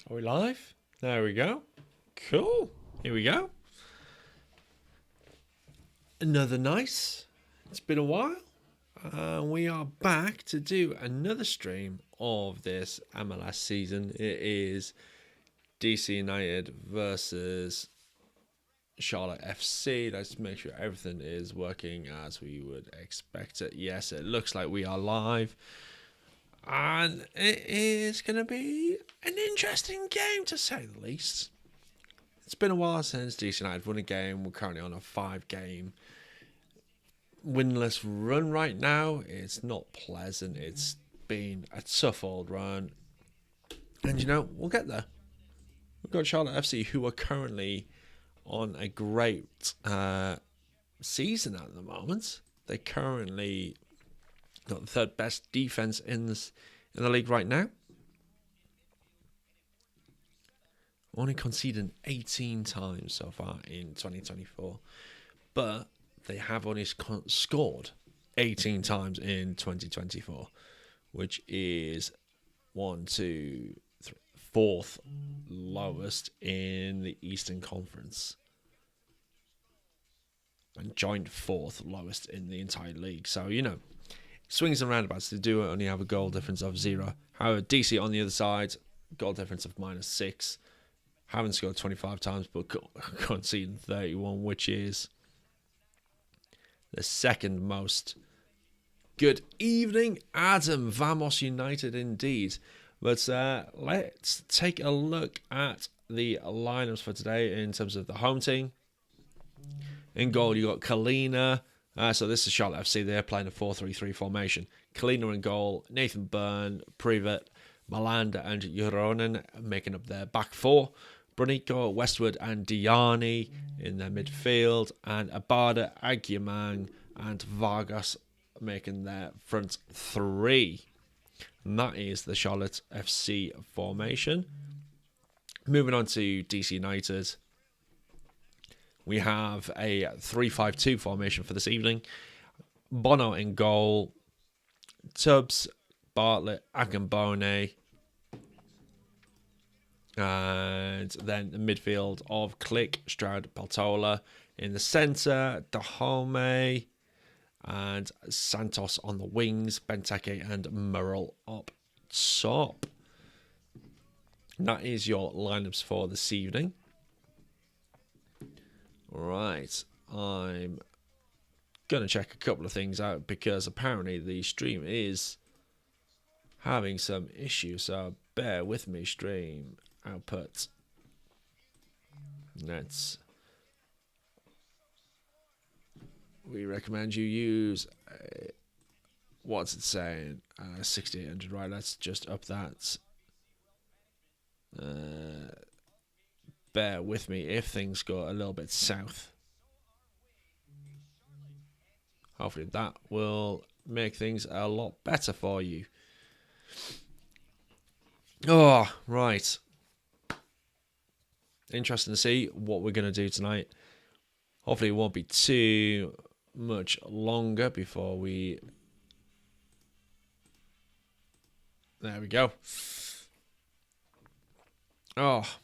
Are we live? There we go. Cool. Here we go. Another nice. It's been a while. We are back to do another stream of this MLS season. It is DC United versus Charlotte FC. Let's make sure everything is working as we would expect it. Yes, it looks like we are live. And it is going to be an interesting game, to say the least. It's been a while since DC United won a game. We're currently on a 5-game winless run right now. It's not pleasant. It's been a tough old run. And, we'll get there. We've got Charlotte FC, who are currently on a great season at the moment. They currently got the third best defense in the league right now. Only conceding 18 times so far in 2024. But they have only scored 18 times in 2024, which is fourth lowest in the Eastern Conference. And joint fourth lowest in the entire league. So, swings and roundabouts. They do only have a goal difference of 0. However, DC on the other side, goal difference of -6. Haven't scored 25 times, but conceded 31, which is the second most. Good evening, Adam. Vamos United indeed. But let's take a look at the lineups for today in terms of the home team. In goal, you got Kalina. So this is Charlotte FC. They're playing a 4-3-3 formation. Kalina in goal, Nathan Byrne, Privet, Malanda and Joronen making up their back four. Brunico, Westwood and Diani in their midfield. And Abada, Agyemang and Vargas making their front three. And that is the Charlotte FC formation. Moving on to DC United. We have a 3-5-2 formation for this evening. Bono in goal. Tubbs, Bartlett, Akambone. And then the midfield of Click, Stroud, Paltola. In the centre, Dahome. And Santos on the wings. Benteke and Murrell up top. And that is your lineups for this evening. Right, I'm going to check a couple of things out because apparently the stream is having some issues, so bear with me, stream output. We recommend you use, what's it saying, 6800, right, let's just up that. Bear with me if things go a little bit south. Hopefully that will make things a lot better for you. Oh, right. Interesting to see what we're going to do tonight. Hopefully it won't be too much longer before we... There we go. Oh,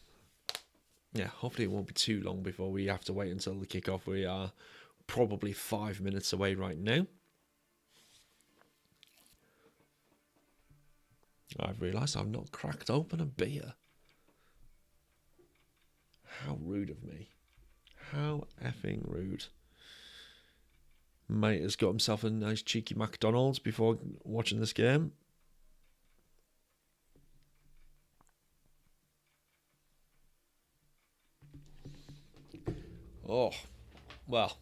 yeah, hopefully it won't be too long before we have to wait until the kickoff. We are probably 5 minutes away right now. I've realised I've not cracked open a beer. How rude of me. How effing rude. Mate has got himself a nice cheeky McDonald's before watching this game. Oh, well,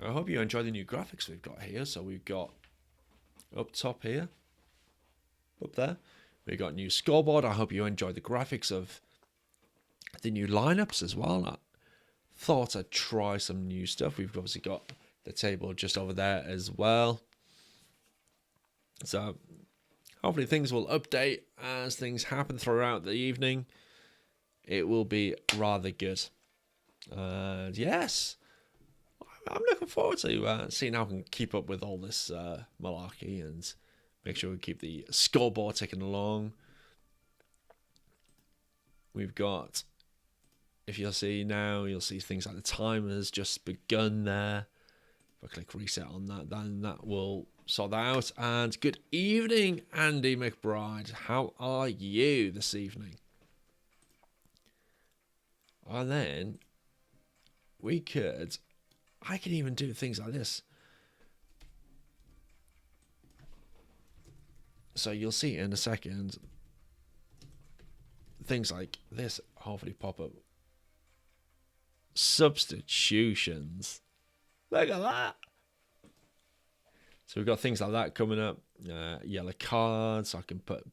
I hope you enjoy the new graphics we've got here. So we've got up top here, up there, we've got new scoreboard. I hope you enjoy the graphics of the new lineups as well. I thought I'd try some new stuff. We've obviously got the table just over there as well. So hopefully things will update as things happen throughout the evening. It will be rather good. And yes, I'm looking forward to seeing how I can keep up with all this malarkey and make sure we keep the scoreboard ticking along. We've got, if you'll see now, you'll see things like the timer's just begun there. If I click reset on that, then that will sort that out. And good evening, Andy McBride. How are you this evening? And then I can even do things like this. So you'll see in a second, things like this hopefully pop up. Substitutions. Look at that. So we've got things like that coming up. Yellow cards. I can put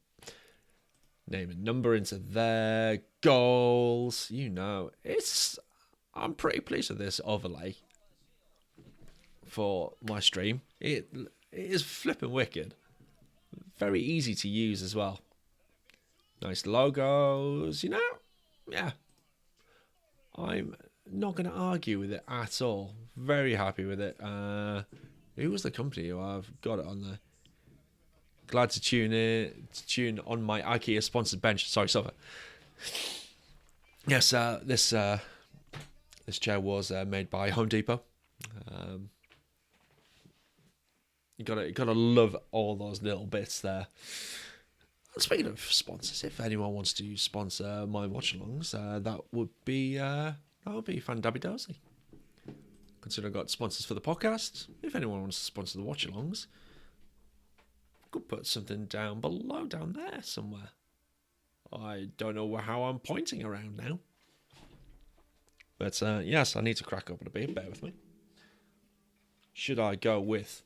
name and number into there. Goals. I'm pretty pleased with this overlay for my stream. It is flipping wicked. Very easy to use as well. Nice logos. Yeah. I'm not going to argue with it at all. Very happy with it. Who was the company who I've got it on there? Glad to tune on my IKEA sponsored bench. Sorry, Sofa. Yes, this chair was made by Home Depot. You gotta love all those little bits there. Speaking of sponsors, if anyone wants to sponsor my watch-alongs, that would be fandabby-dozy. Consider I've got sponsors for the podcast. If anyone wants to sponsor the watch-alongs, could put something down there somewhere. I don't know how I'm pointing around now. But yes, I need to crack open a beer. Bear with me. Should I go with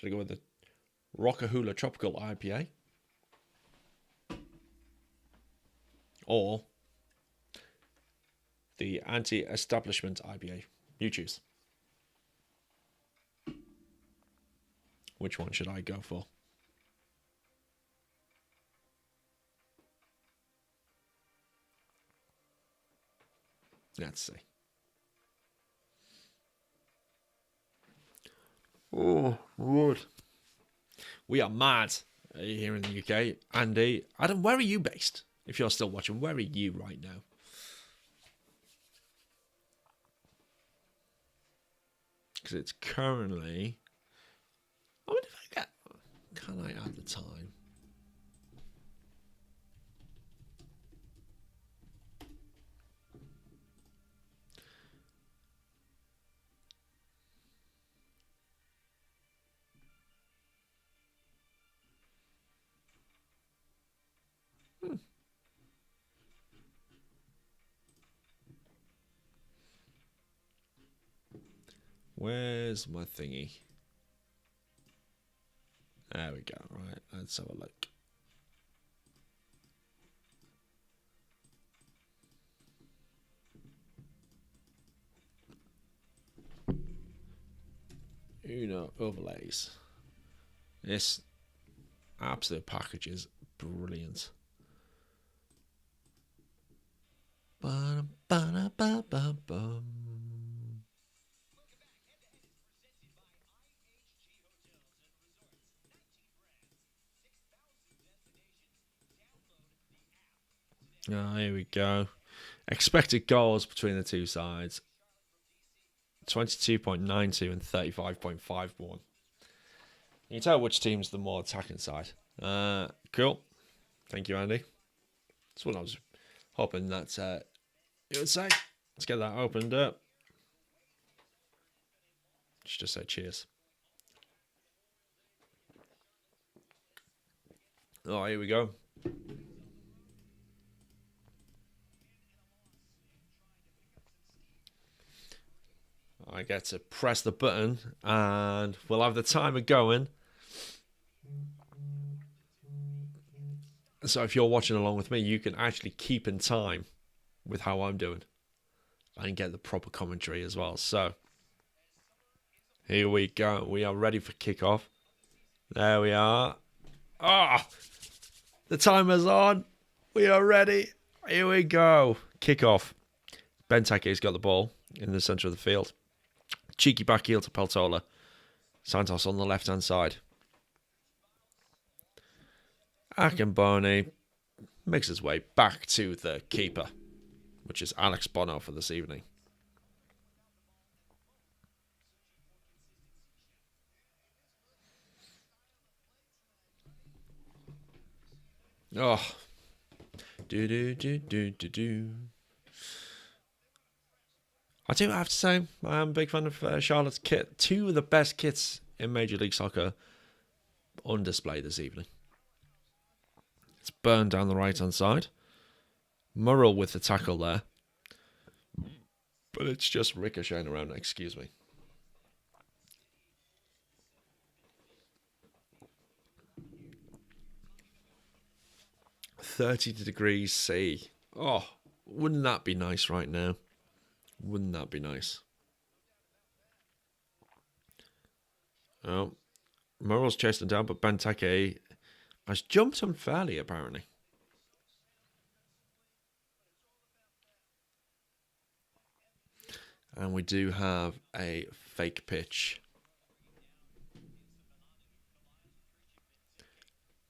the Rockahula Tropical IPA? Or the Anti-Establishment IPA? You choose. Which one should I go for? Let's see. Oh, Lord. We are mad here in the UK. Andy, Adam, where are you based? If you're still watching, where are you right now? Because it's currently... I wonder if I get... Can I add the time? Where's my thingy? There we go. Right, let's have a look. Overlays. This absolute package is brilliant. Ba-da-ba-da-ba-ba-bum. Here we go. Expected goals between the two sides. 22.92 and 35.51. You can tell which team's the more attacking side. Cool. Thank you, Andy. That's what I was hoping that you would say. Let's get that opened up. Just say cheers. Oh, here we go. I get to press the button and we'll have the timer going. So if you're watching along with me, you can actually keep in time with how I'm doing and get the proper commentary as well. So here we go. We are ready for kickoff. There we are. The timer's on. We are ready. Here we go. Kickoff. Benteke's got the ball in the centre of the field. Cheeky back heel to Peltola. Santos on the left-hand side. Akamboni makes his way back to the keeper, which is Alex Bono for this evening. Oh, do. I do have to say, I'm a big fan of Charlotte's kit. Two of the best kits in Major League Soccer on display this evening. It's Byrne down the right-hand side. Murrell with the tackle there. But it's just ricocheting around, excuse me. $30°C. Oh, wouldn't that be nice right now? Wouldn't that be nice? Oh, Murrell's chasing down, but Benteke has jumped unfairly, apparently. And we do have a fake pitch.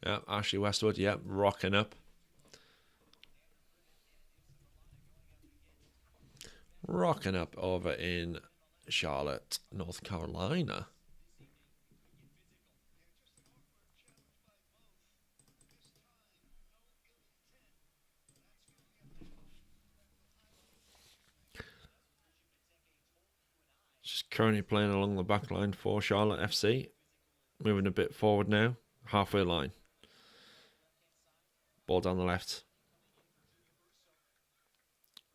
Yeah, Ashley Westwood, yeah, rocking up. Rocking up over in Charlotte, North Carolina. Just currently playing along the back line for Charlotte FC. Moving a bit forward now. Halfway line. Ball down the left.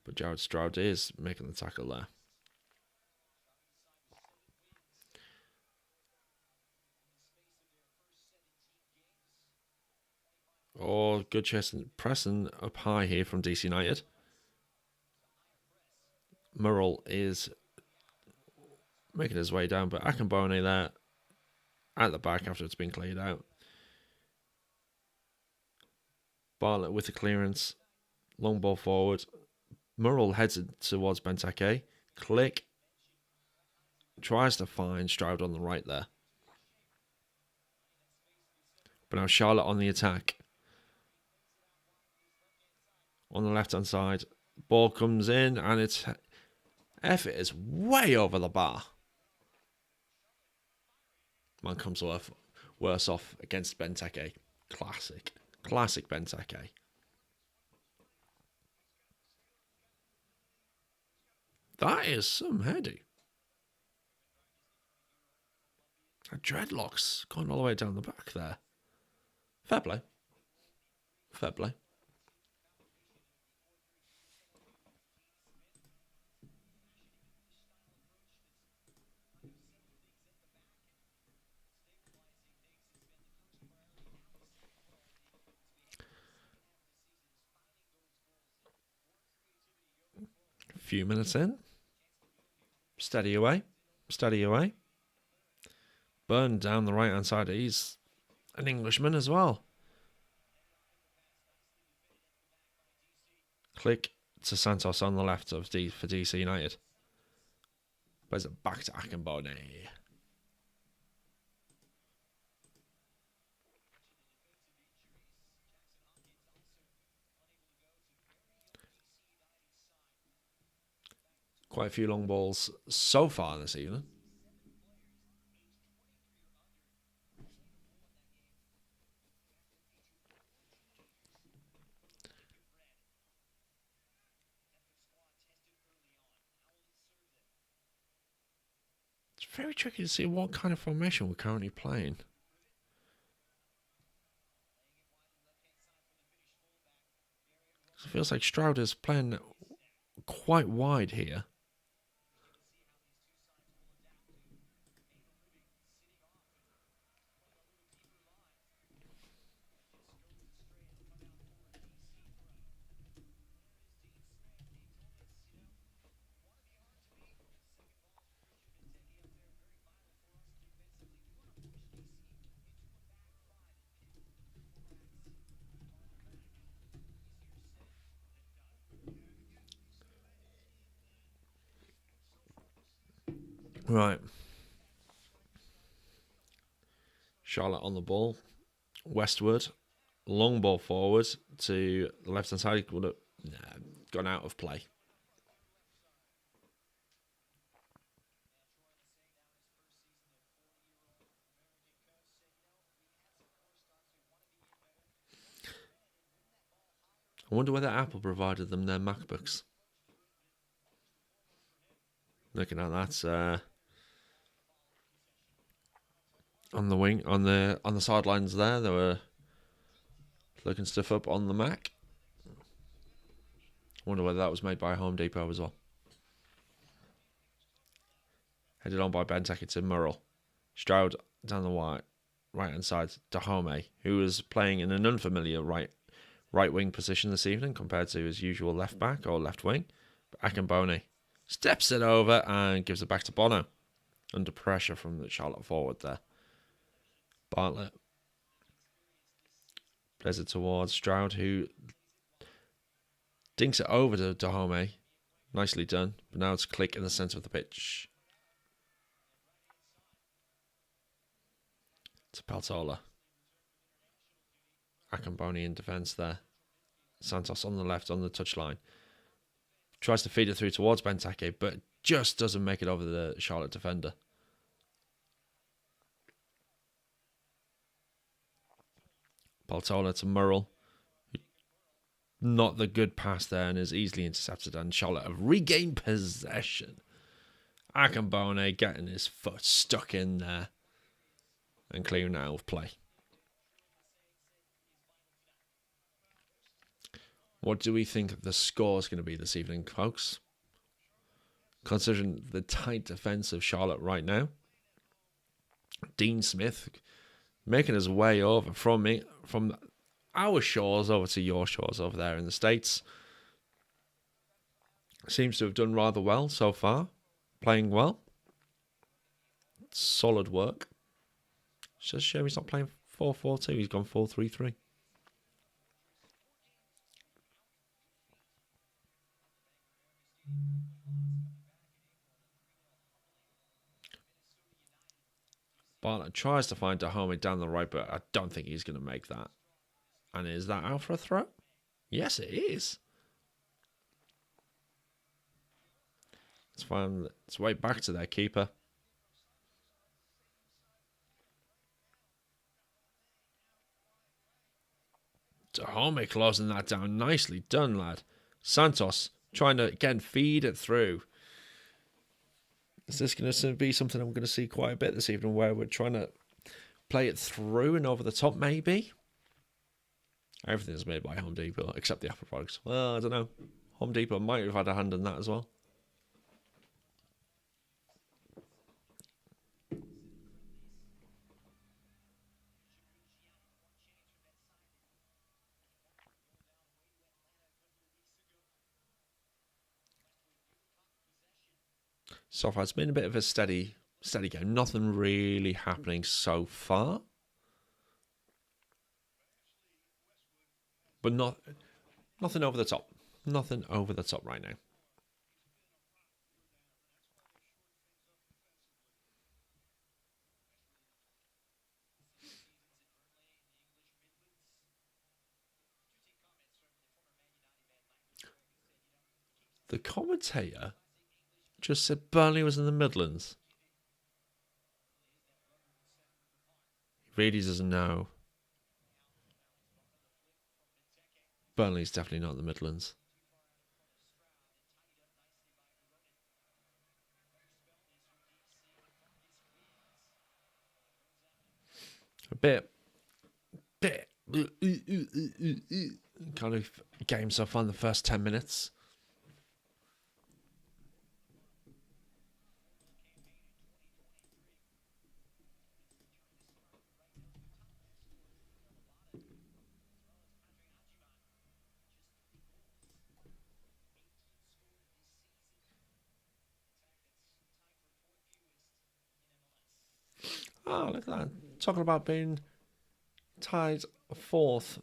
But Jared Stroud is making the tackle there. Oh, good chest and pressing up high here from DC United. Murrell is making his way down, but Akinbone there at the back after it's been cleared out. Bartlett with the clearance. Long ball forward. Murrell heads towards Benteke. Click. Tries to find Stroud on the right there. But now Charlotte on the attack. On the left-hand side. Ball comes in and its effort is way over the bar. Man comes worse off against Benteke. Classic Benteke. That is some heady. Dreadlocks going all the way down the back there. Fair play. Fair play. A few minutes in. Steady away. Steady away. Byrne down the right-hand side. He's an Englishman as well. Click to Santos on the left of for DC United. Plays it back to Akinbone. Quite a few long balls so far this evening. It's very tricky to see what kind of formation we're currently playing. It feels like Stroud is playing quite wide here. Right. Charlotte on the ball. Westwood Long ball forward to the left hand side. Would have gone out of play. I wonder whether Apple provided them their MacBooks. Looking at that on the wing, on the sidelines there, they were looking stuff up on the Mac. Wonder whether that was made by Home Depot as well. Headed on by Benteke to Murrell. Stroud down the right hand side to Home, who was playing in an unfamiliar right wing position this evening compared to his usual left back or left wing. But Akambone steps it over and gives it back to Bono. Under pressure from the Charlotte forward there. Bartlett plays it towards Stroud, who dinks it over to Dahome. Nicely done. But now it's Click in the centre of the pitch. To Peltola. Akamboni in defence there. Santos on the left on the touchline. Tries to feed it through towards Benteke, but just doesn't make it over the Charlotte defender. Peltola to Murrell. Not the good pass there and is easily intercepted, and Charlotte have regained possession. Akambone getting his foot stuck in there and clearing out of play. What do we think the score is going to be this evening, folks? Considering the tight defence of Charlotte right now. Dean Smith making his way over from our shores over to your shores over there in the States. Seems to have done rather well so far. Playing well. Solid work. It's just a shame he's not playing 4-4-2. He's gone 4-3-3. Bartlett tries to find Dahome down the right, but I don't think he's going to make that. And is that out for a throw? Yes, it is. Let's find its way back to their keeper. Dahome closing that down. Nicely done, lad. Santos trying to, again, feed it through. Is this going to be something I'm going to see quite a bit this evening, where we're trying to play it through and over the top, maybe? Everything's made by Home Depot, except the Apple products. Well, I don't know. Home Depot might have had a hand in that as well. So far, it's been a bit of a steady game. Nothing really happening so far. But nothing over the top. Nothing over the top right now. The commentator just said Burnley was in the Midlands. He really doesn't know. Burnley's definitely not in the Midlands. A bit kind of game so far in the first 10 minutes. Oh, look at that. Talking about being tied fourth.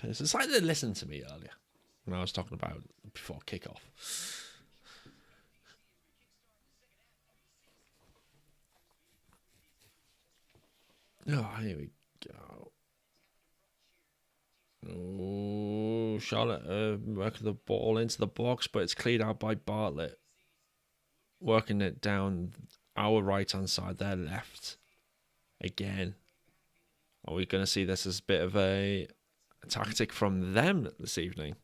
It's like they listened to me earlier when I was talking about before kickoff. Oh, here we go. Oh, Charlotte working the ball into the box, but it's cleared out by Bartlett. Working it down our right-hand side, their left. Again. Are we going to see this as a bit of a tactic from them this evening?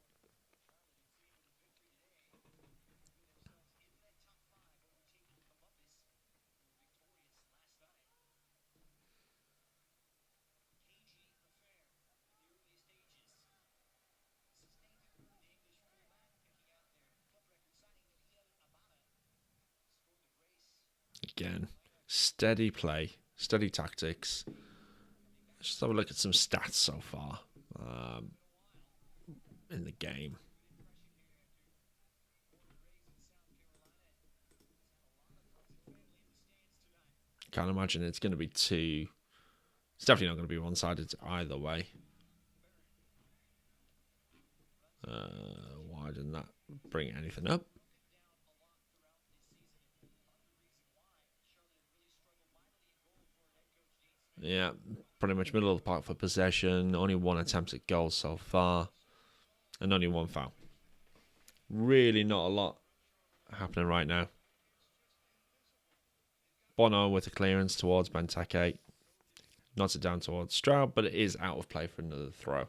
Again, steady play, steady tactics. Let's just have a look at some stats so far in the game. Can't imagine it's going to be too... It's definitely not going to be one-sided either way. Why didn't that bring anything up? Yeah, pretty much middle of the park for possession. Only one attempt at goal so far. And only one foul. Really not a lot happening right now. Bono with a clearance towards Benteke. Knocks it down towards Stroud, but it is out of play for another throw.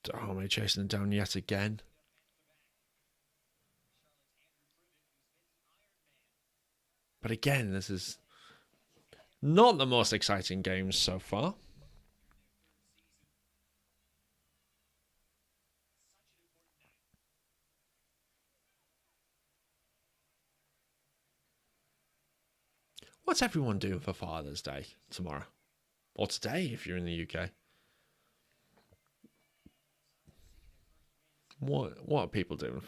Dahomey chasing it down yet again. But again, this is not the most exciting games so far. What's everyone doing for Father's Day tomorrow? Or today if you're in the UK? What are people doing?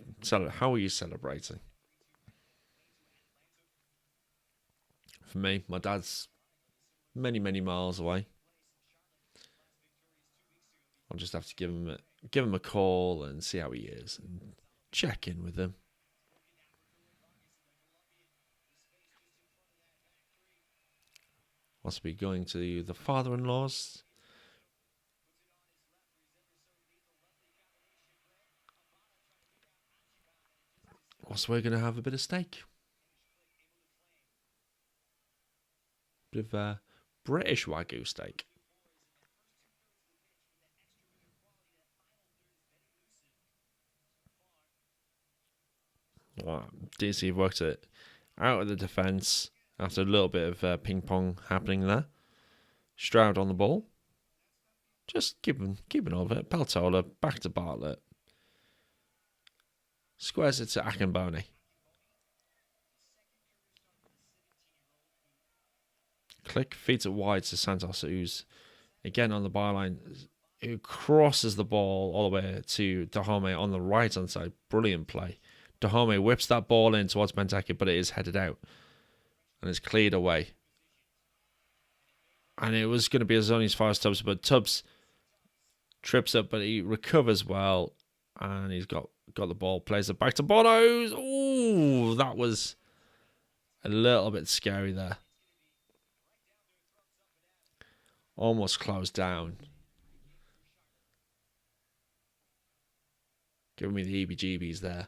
How are you celebrating? For me, my dad's many, many miles away. I'll just have to give him a call and see how he is and check in with him. Must be going to the father-in-law's. Whilst we're going to have a bit of steak. Bit of British Wagyu steak. DC have worked it out of the defence after a little bit of ping pong happening there. Stroud on the ball. Just keeping all of it. Peltola back to Bartlett. Squares it to Akinboni. Click, feeds it wide to Santos, who's again on the byline, who crosses the ball all the way to Dahomey on the right hand side. Brilliant play. Dahomey whips that ball in towards Benteke, but it is headed out and it's cleared away. And it was going to be as only as far as Tubbs, but Tubbs trips up, but he recovers well, and he's got the ball, plays it back to Bonos. Ooh, that was a little bit scary there. Almost closed down. Giving me the heebie-jeebies there.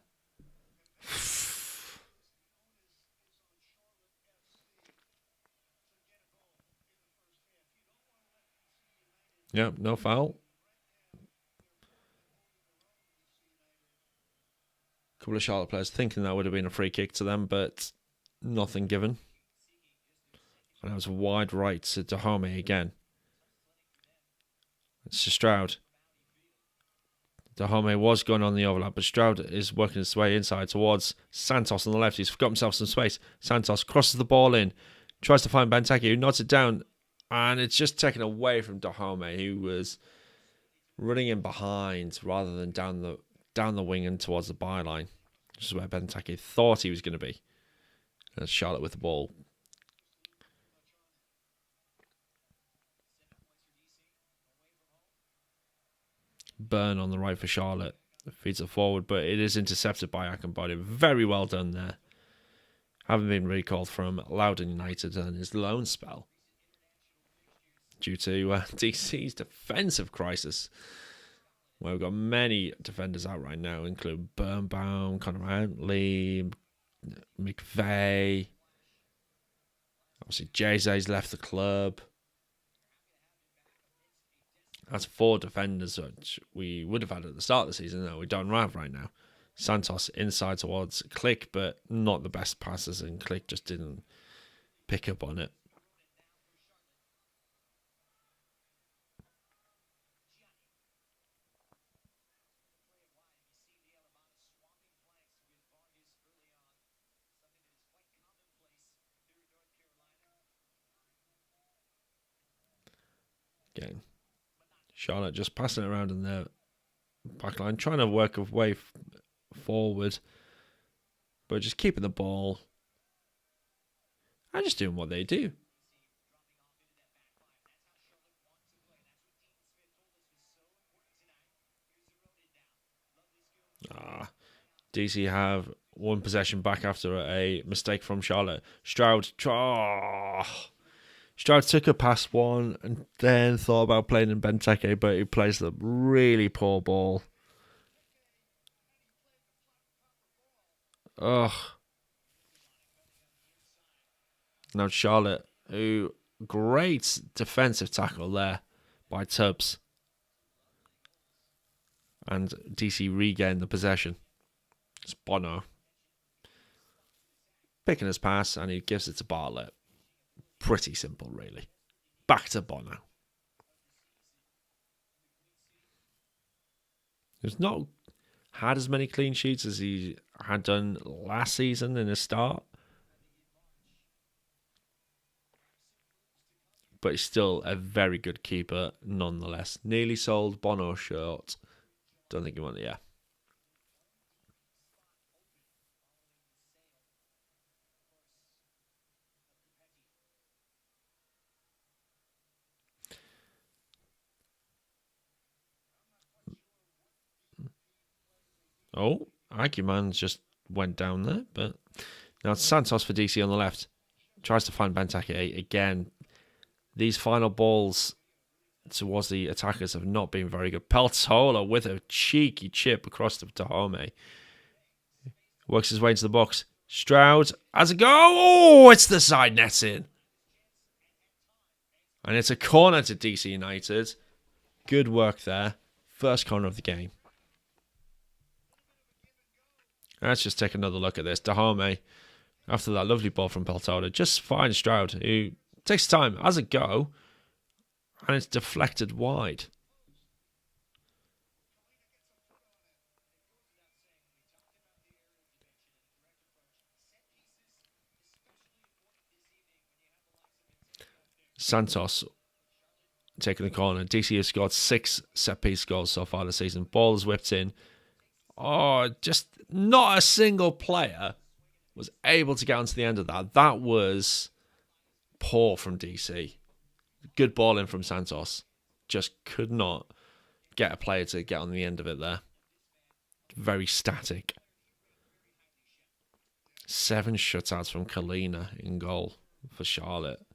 Yeah, no foul. A couple of Charlotte players thinking that would have been a free kick to them, but nothing given. And it was a wide right to Dahomey again. It's to Stroud. Dahomey was going on the overlap, but Stroud is working his way inside towards Santos on the left. He's got himself some space. Santos crosses the ball in, tries to find Benteke, who nods it down, and it's just taken away from Dahomey, who was running in behind rather than down the wing and towards the byline, which is where Benteke thought he was going to be. And Charlotte with the ball. burn on the right for Charlotte. Feeds it forward, but it is intercepted by Akinbody. Very well done there. Having been recalled from Loudoun United on his loan spell due to DC's defensive crisis, where we've got many defenders out right now, including Birnbaum, Connor Antley, McVeigh. Obviously, Jeze's left the club. That's 4 defenders which we would have had at the start of the season that we don't have right now. Santos inside towards Click, but not the best passes, and Click just didn't pick up on it. Again, Charlotte just passing it around in their backline, trying to work a way forward, but just keeping the ball and just doing what they do. DC have one possession back after a mistake from Charlotte. Stroud took a past one and then thought about playing in Benteke, but he plays the really poor ball. Ugh. Now Charlotte, who great defensive tackle there by Tubbs. And DC regained the possession. It's Bono picking his pass, and he gives it to Bartlett. Pretty simple, really. Back to Bono. He's not had as many clean sheets as he had done last season in his start, but he's still a very good keeper nonetheless. Nearly sold Bono short. Don't think you want it, yeah. Oh, Aguiman's just went down there, but now it's Santos for DC on the left. Tries to find Benteke again. These final balls towards the attackers have not been very good. Peltola with a cheeky chip across to Dahome. Works his way into the box. Stroud has a go. Oh, it's the side netting. And it's a corner to DC United. Good work there. First corner of the game. Let's just take another look at this. Dahome, after that lovely ball from Peltola, just finds Stroud, who takes time, has a go, and it's deflected wide. Santos taking the corner. DC has scored 6 set-piece goals so far this season. Ball is whipped in. Oh, just not a single player was able to get onto the end of that. That was poor from DC. Good ball in from Santos. Just could not get a player to get on the end of it there. Very static. 7 shutouts from Kalina in goal for Charlotte.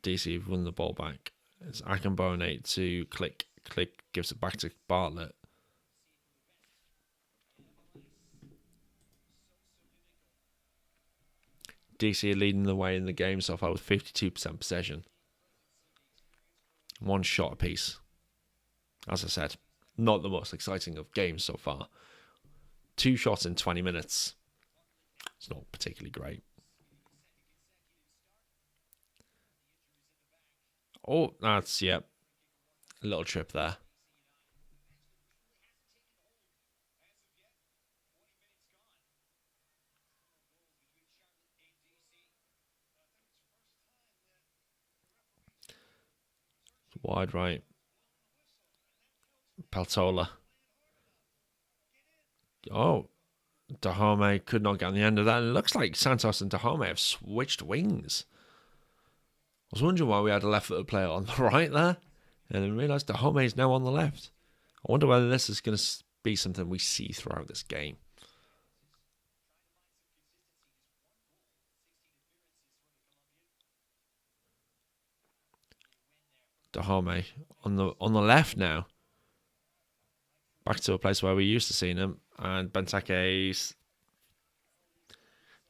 DC have won the ball back. It's Akinbone to Click. Click gives it back to Bartlett. DC are leading the way in the game so far with 52% possession. 1 shot apiece. As I said, not the most exciting of games so far. 2 shots in 20 minutes. It's not particularly great. Oh, that's, yep. A little trip there. Wide right. Peltola. Oh, Dahome could not get on the end of that. And it looks like Santos and Dahome have switched wings. I was wondering why we had a left-footed player on the right there. And then realised Dahome is now on the left. I wonder whether this is going to be something we see throughout this game. Dahome on the left now. Back to a place where we used to see him. And Benteke's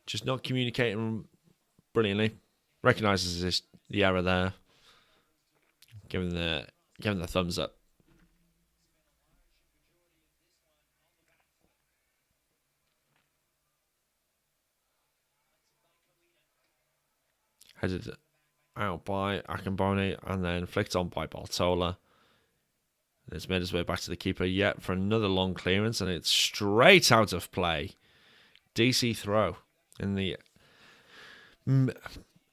just not communicating brilliantly. Recognises the error there. Giving the thumbs up. Headed out by Akambone and then flicked on by Bartola. It's made his way back to the keeper yet for another long clearance, and it's straight out of play. DC throw in the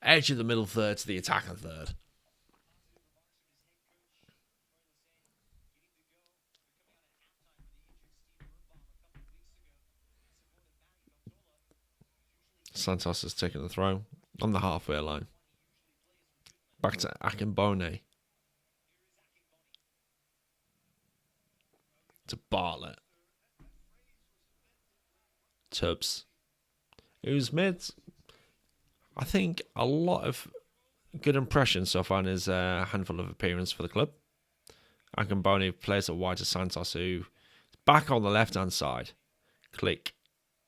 edge of the middle third to the attacker third. Santos has taken the throw on the halfway line. Back to Akambone. To Bartlett. Tubbs. Who's made, I think, a lot of good impressions so far in his handful of appearances for the club. Akambone plays it wide to Santos, who is back on the left-hand side. Click.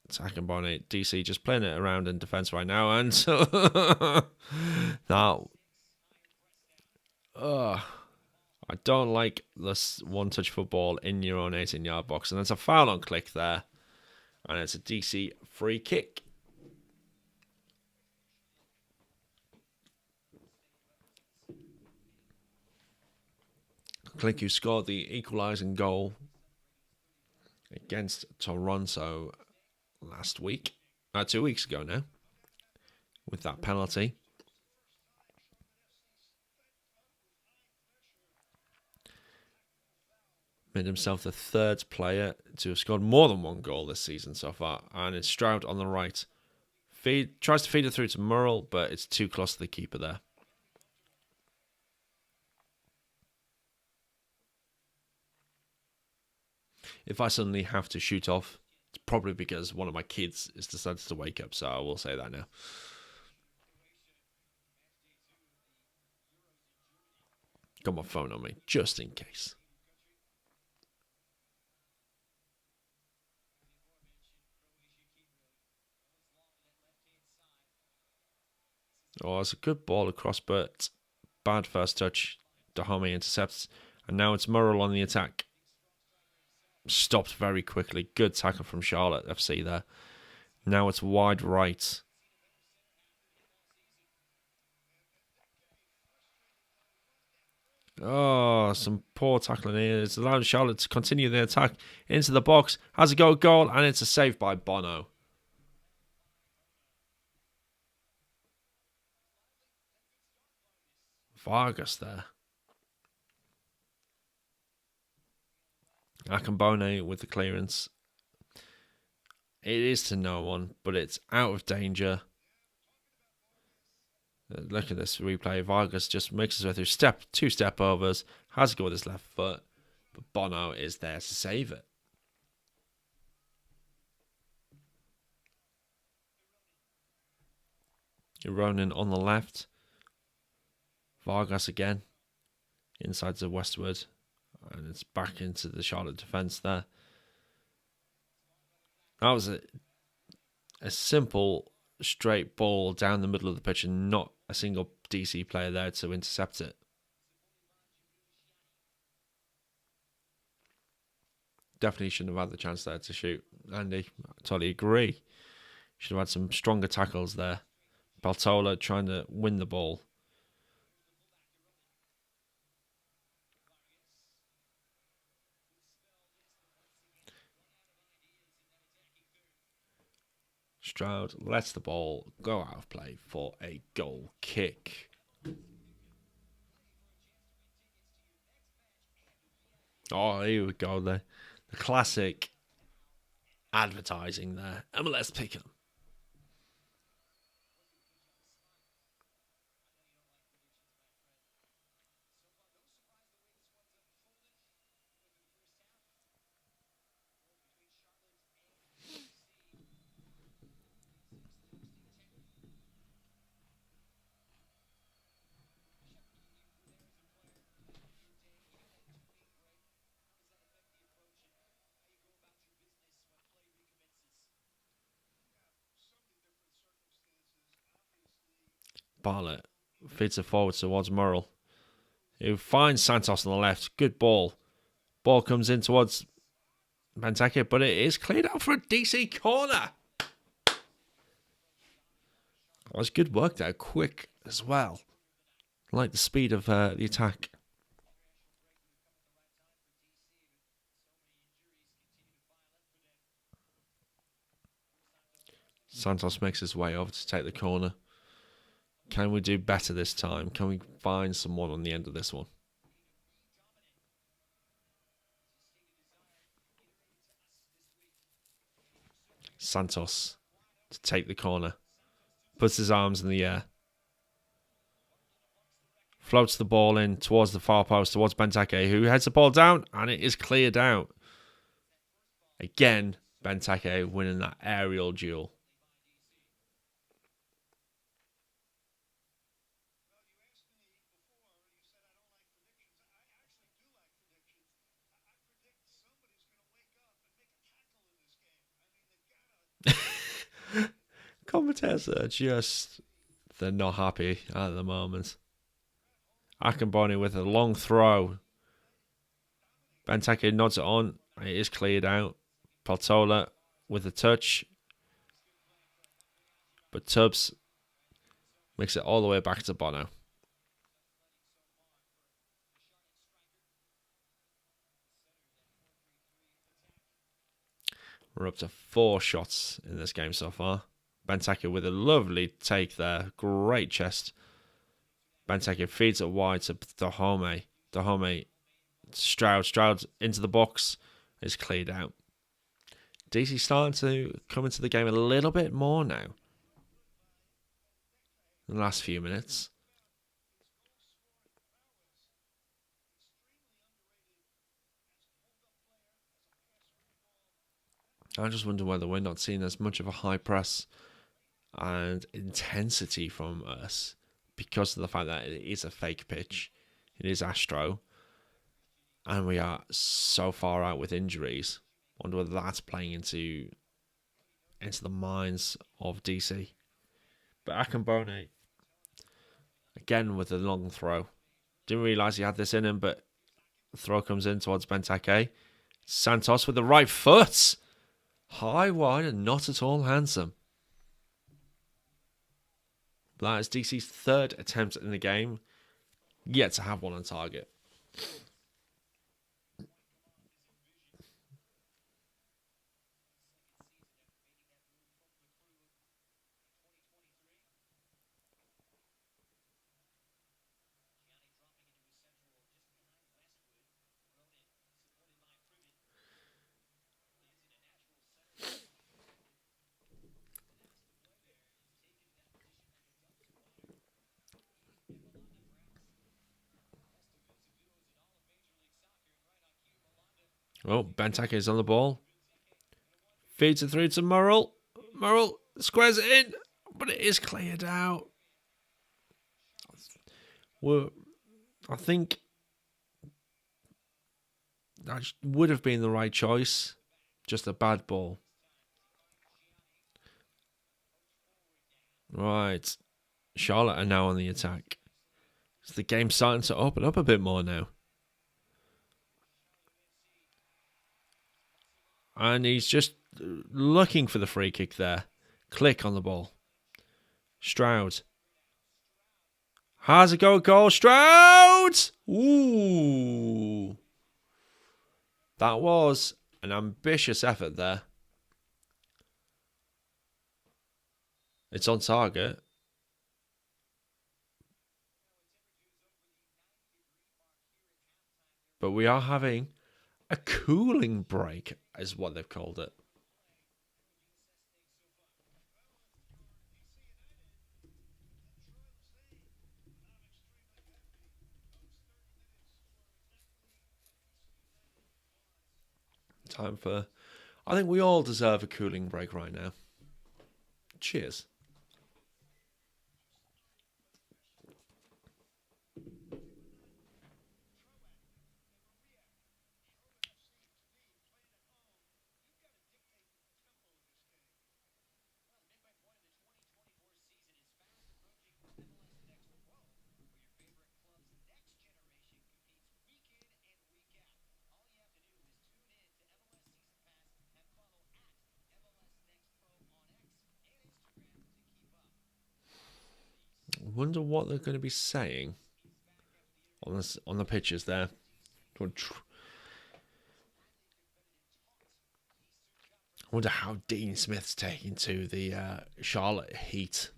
It's Akambone. DC just playing it around in defence right now. And now, I don't like this one-touch football in your own 18-yard box. And there's a foul on Click there. And it's a DC free kick. Click, who scored the equalising goal against Toronto last week. 2 weeks ago now. With that penalty. Made himself the third player to have scored more than one goal this season so far. And it's Stroud on the right. Tries to feed it through to Murrell, but it's too close to the keeper there. If I suddenly have to shoot off, it's probably because one of my kids has decided to wake up, so I will say that now. Got my phone on me, just in case. Oh, it's a good ball across, but bad first touch. Dahome intercepts, and now it's Murrell on the attack. Stopped very quickly. Good tackle from Charlotte FC there. Now it's wide right. Oh, some poor tackling here. It's allowed Charlotte to continue the attack into the box. Has a goal, and it's a save by Bono. Vargas there. Akambone with the clearance. It is to no one, but it's out of danger. Look at this replay. Vargas just makes his way through two step overs. Has to go with his left foot, but Bono is there to save it. Ronan on the left. Vargas again. Inside to Westwood. And it's back into the Charlotte defence there. That was a simple, straight ball down the middle of the pitch and not a single DC player there to intercept it. Definitely shouldn't have had the chance there to shoot. Andy, I totally agree. Should have had some stronger tackles there. Baltola trying to win the ball. Stroud lets the ball go out of play for a goal kick. Oh, here we go. The classic advertising there. MLS pick 'em. Bartlett feeds it forward towards Murrell, who finds Santos on the left. Good ball. Ball comes in towards Benteke, but it is cleared out for a DC corner. That was good work there. Quick as well. I like the speed of the attack. Santos makes his way over to take the corner. Can we do better this time? Can we find someone on the end of this one? Santos to take the corner. Puts his arms in the air. Floats the ball in towards the far post, towards Benteke, who heads the ball down, and it is cleared out. Again, Benteke winning that aerial duel. Commentators are just, they're not happy at the moment. Akinboni with a long throw. Benteke nods it on. It is cleared out. Portola with a touch. But Tubbs makes it all the way back to Bono. We're up to 4 shots in this game so far. Benteke with a lovely take there. Great chest. Benteke feeds it wide to Dahome. Dahome, Stroud into the box. Is cleared out. DC starting to come into the game a little bit more now. In the last few minutes. I just wonder whether we're not seeing as much of a high press and intensity from us because of the fact that it is a fake pitch. It is Astro. And we are so far out with injuries. I wonder whether that's playing into the minds of DC. But Akinboni, again with a long throw. Didn't realise he had this in him, but the throw comes in towards Benteke. Santos with the right foot. High, wide, and not at all handsome. That is DC's 3rd attempt in the game. Yet to have one on target. Oh, Benteke is on the ball. Feeds it through to Murrell. Murrell squares it in, but it is cleared out. Well, I think that would have been the right choice. Just a bad ball. Right. Charlotte are now on the attack. So the game's starting to open up a bit more now. And he's just looking for the free kick there. Click on the ball. Stroud. Has a goal. Stroud! Ooh. That was an ambitious effort there. It's on target. But we are having a cooling break, is what they've called it. Time for. I think we all deserve a cooling break right now. Cheers. I wonder what they're going to be saying on the pictures there. I wonder how Dean Smith's taking to the Charlotte Heat.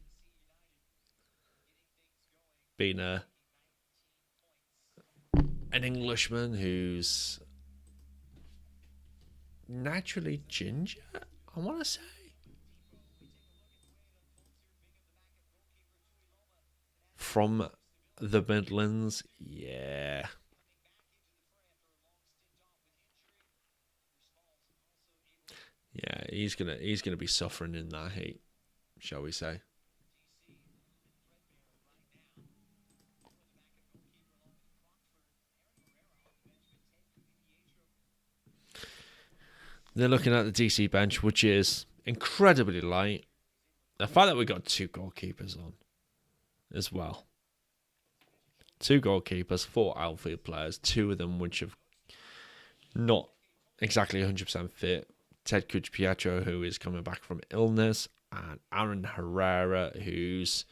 Being an Englishman who's naturally ginger, I want to say. From the Midlands, yeah. Yeah, he's gonna be suffering in that heat, shall we say. They're looking at the DC bench, which is incredibly light. The fact that we got two goalkeepers on as well. Two goalkeepers, four outfield players, two of them which have not exactly 100% fit. Ted Pietro, who is coming back from illness, and Aaron Herrera, who's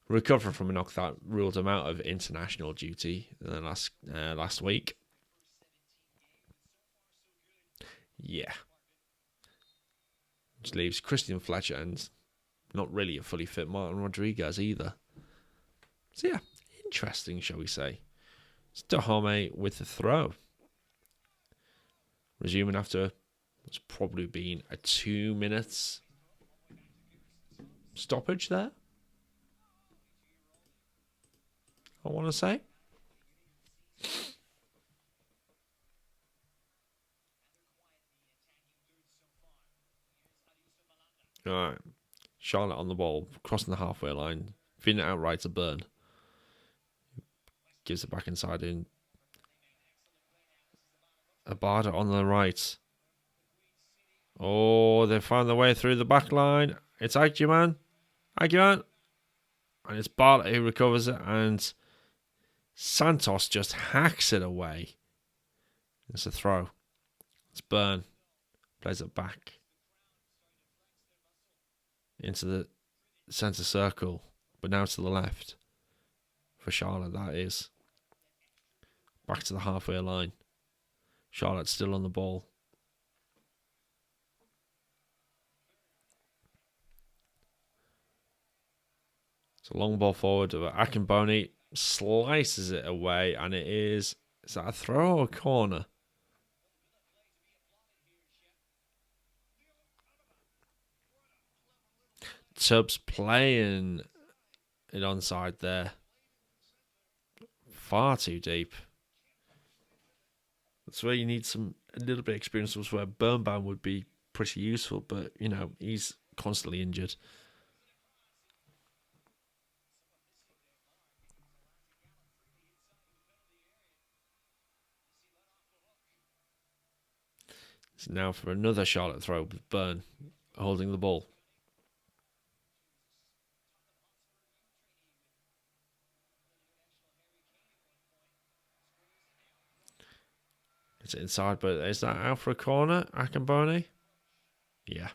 recovering from a knock that ruled him out of international duty last week. Yeah. Which leaves Christian Fletcher and not really a fully fit Martin Rodriguez either. So yeah, interesting, shall we say. It's Dahome with the throw. Resuming after what's probably been a 2 minutes stoppage there. I want to say. All right. Charlotte on the ball, crossing the halfway line, feeding it out right to Burn. Gives it back inside in. Abada on the right. Oh, they found their way through the back line. It's Aguiman. And it's Bartlett who recovers it, and Santos just hacks it away. It's a throw. It's Burn. Plays it back into the centre circle, but now to the left for Charlotte, that is. Back to the halfway line. Charlotte's still on the ball. It's a long ball forward. Akinboni slices it away, and is that a throw or a corner? Tubbs playing it onside there. Far too deep. That's where you need a little bit of experience. Was where Birnbaum would be pretty useful, but he's constantly injured. So now for another Charlotte throw with Burn holding the ball. It's inside, but is that out for a corner? Akinboni? Yeah.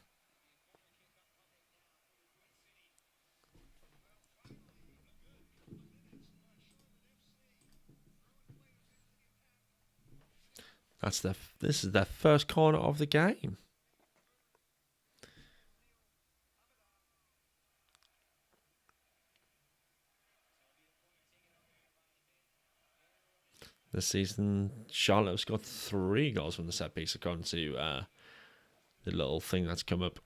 This is their first corner of the game. This season, Charlotte has got 3 goals from the set piece according to the little thing that's come up.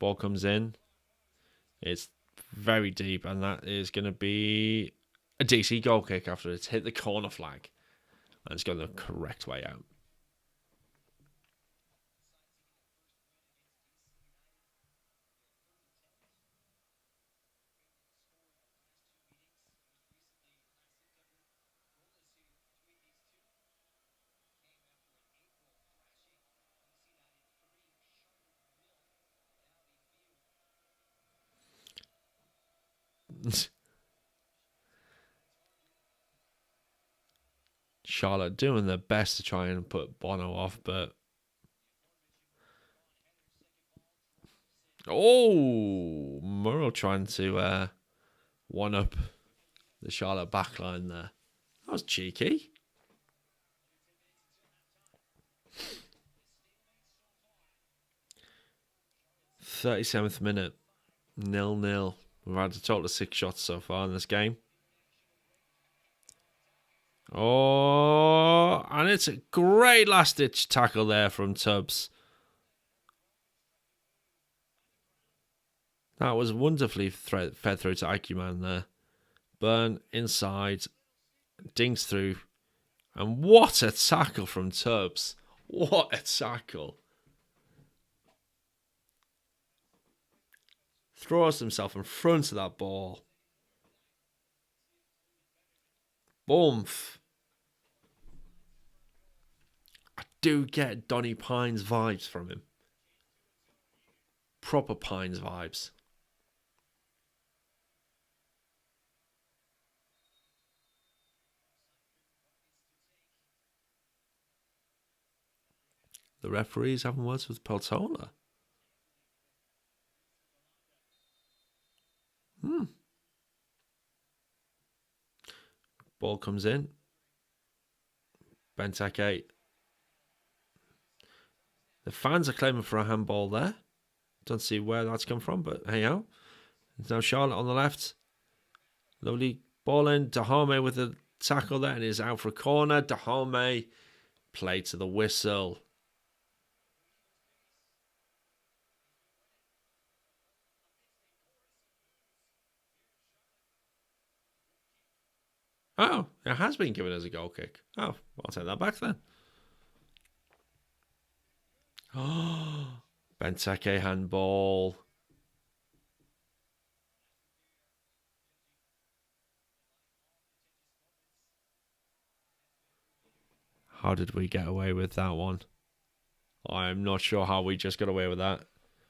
Ball comes in. It's very deep, and that is going to be a DC goal kick after it's hit the corner flag. And it's gone the correct way out. Charlotte doing their best to try and put Bono off, but Murrow trying to one up the Charlotte backline there. That was cheeky. 37th minute, 0-0. We've had a total of 6 shots so far in this game. Oh, and it's a great last-ditch tackle there from Tubbs. That was wonderfully fed through to Acuman there. Burn inside, dinks through. And what a tackle from Tubbs. What a tackle. Throws himself in front of that ball. Boomf. I do get Donny Pines vibes from him. Proper Pines vibes. The referee's having words with Peltola. Ball comes in. Benteke. The fans are claiming for a handball there. Don't see where that's come from, but hey ho. There's now Charlotte on the left. Lovely ball in. Dahome with a tackle there and is out for a corner. Dahome play to the whistle. Oh, it has been given as a goal kick. Oh, I'll take that back then. Oh, Benteke handball. How did we get away with that one? I'm not sure how we just got away with that.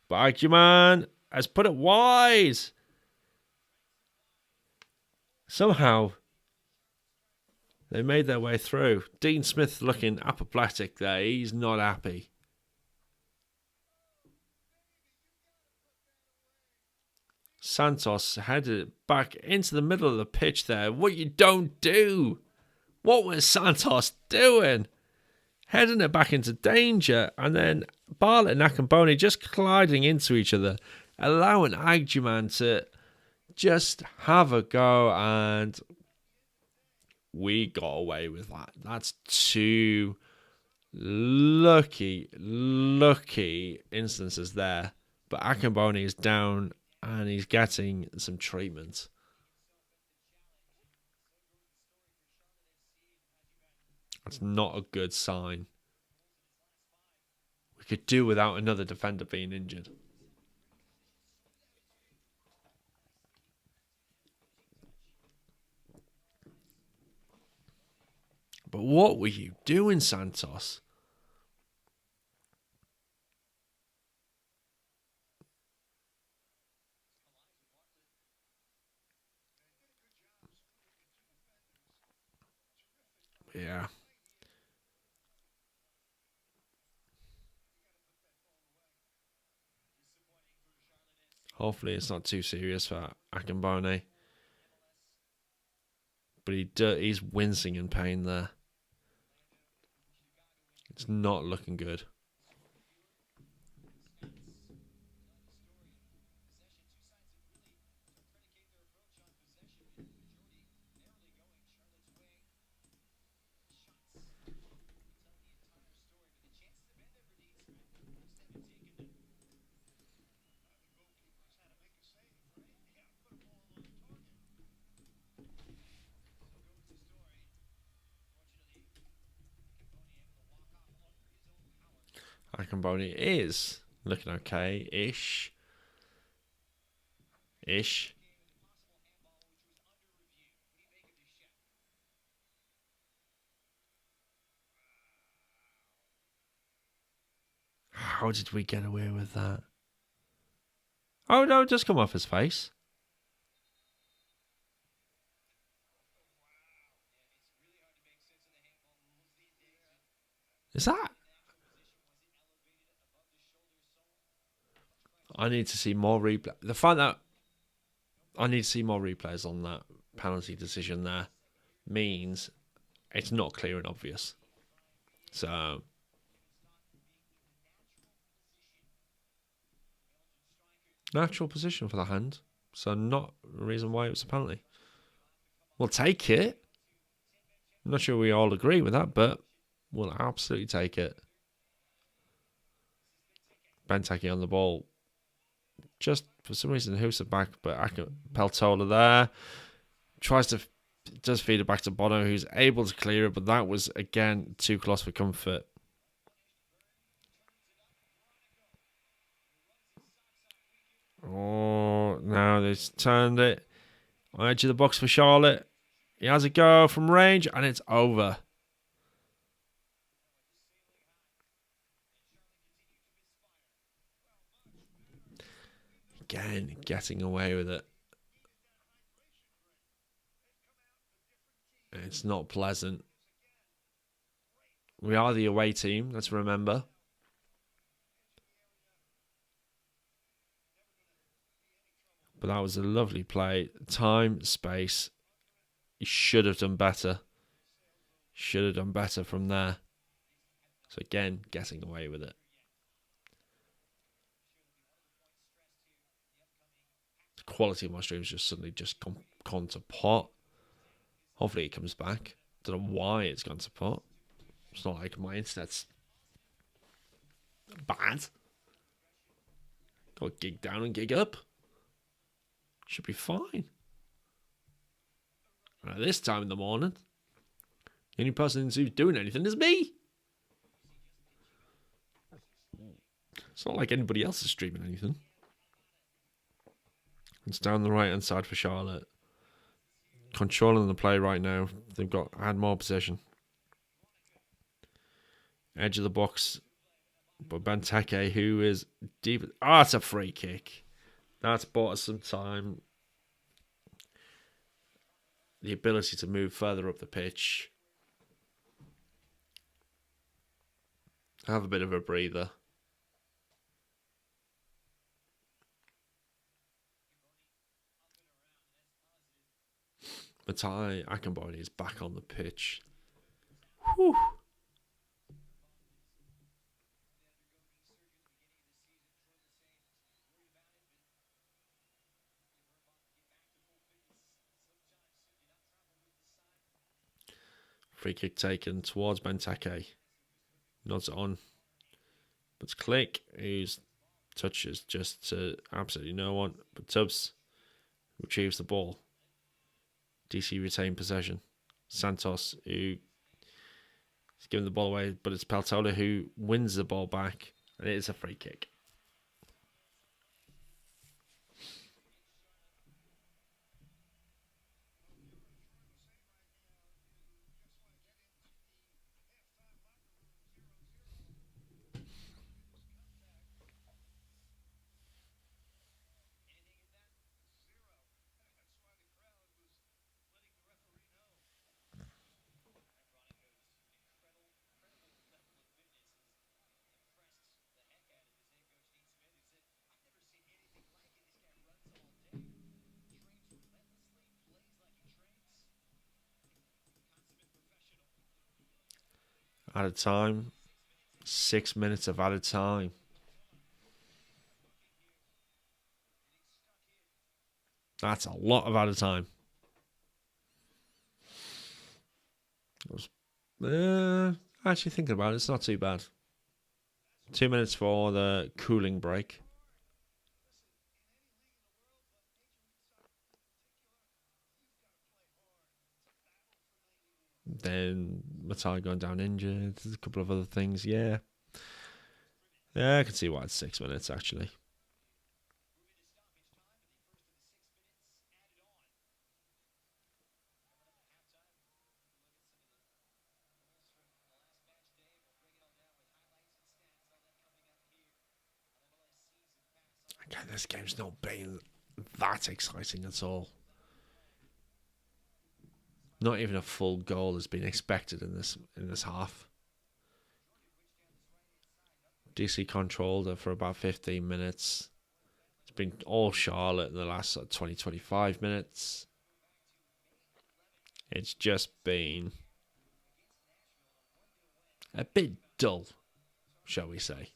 But Acuman has put it wide. Somehow they made their way through. Dean Smith looking apoplectic there. He's not happy. Santos headed it back into the middle of the pitch there. What you don't do. What was Santos doing? Heading it back into danger. And then Bartlett and Akamboni just colliding into each other. Allowing Agjuman to just have a go. And we got away with that. That's 2 lucky instances there. But Akamboni is down and he's getting some treatment. That's not a good sign. We could do without another defender being injured. But what were you doing, Santos? Yeah. Hopefully it's not too serious for Akambone. But he's wincing in pain there. It's not looking good. Akamboni is looking okay-ish. How did we get away with that? Oh, no, it just come off his face. Is that? I need to see more replay. The fact that I need to see more replays on that penalty decision there means it's not clear and obvious. So natural position for the hand. So not a reason why it was a penalty. We'll take it. I'm not sure we all agree with that, but we'll absolutely take it. Benteke on the ball. Just for some reason, who's it back? But Peltola there does feed it back to Bono, who's able to clear it, but that was again too close for comfort. Oh, now they've turned it on edge of the box for Charlotte. He has a go from range, and it's over. Again, getting away with it. It's not pleasant. We are the away team, let's remember. But that was a lovely play. Time, space. He should have done better. Should have done better from there. So again, getting away with it. The quality of my streams just suddenly just gone to pot. Hopefully it comes back. Don't know why it's gone to pot. It's not like my internet's bad. Got gig down and gig up. Should be fine. And at this time in the morning, the only person who's doing anything is me. It's not like anybody else is streaming anything. It's down the right hand side for Charlotte. Controlling the play right now. They've had more possession. Edge of the box. But Benteke, who is deep. Oh, it's a free kick. That's bought us some time. The ability to move further up the pitch. Have a bit of a breather. Matai Akinboni is back on the pitch. Whew. Free kick taken towards Benteke. Nods it on. But Click, whose touches just to absolutely no one. But Tubbs retrieves the ball. DC retain possession. Santos, who is giving the ball away, but it's Peltola who wins the ball back, and it is a free kick. Added time. 6 minutes of added time. That's a lot of added time. Actually thinking about it, it's not too bad. 2 minutes for the cooling break. Then Matai going down injured. There's a couple of other things. Yeah, I can see why it's 6 minutes actually. Again, this game's not been that exciting at all. Not even a full goal has been expected in this half. DC controlled her for about 15 minutes. It's been all Charlotte in the last 20, 25 minutes. It's just been a bit dull, shall we say.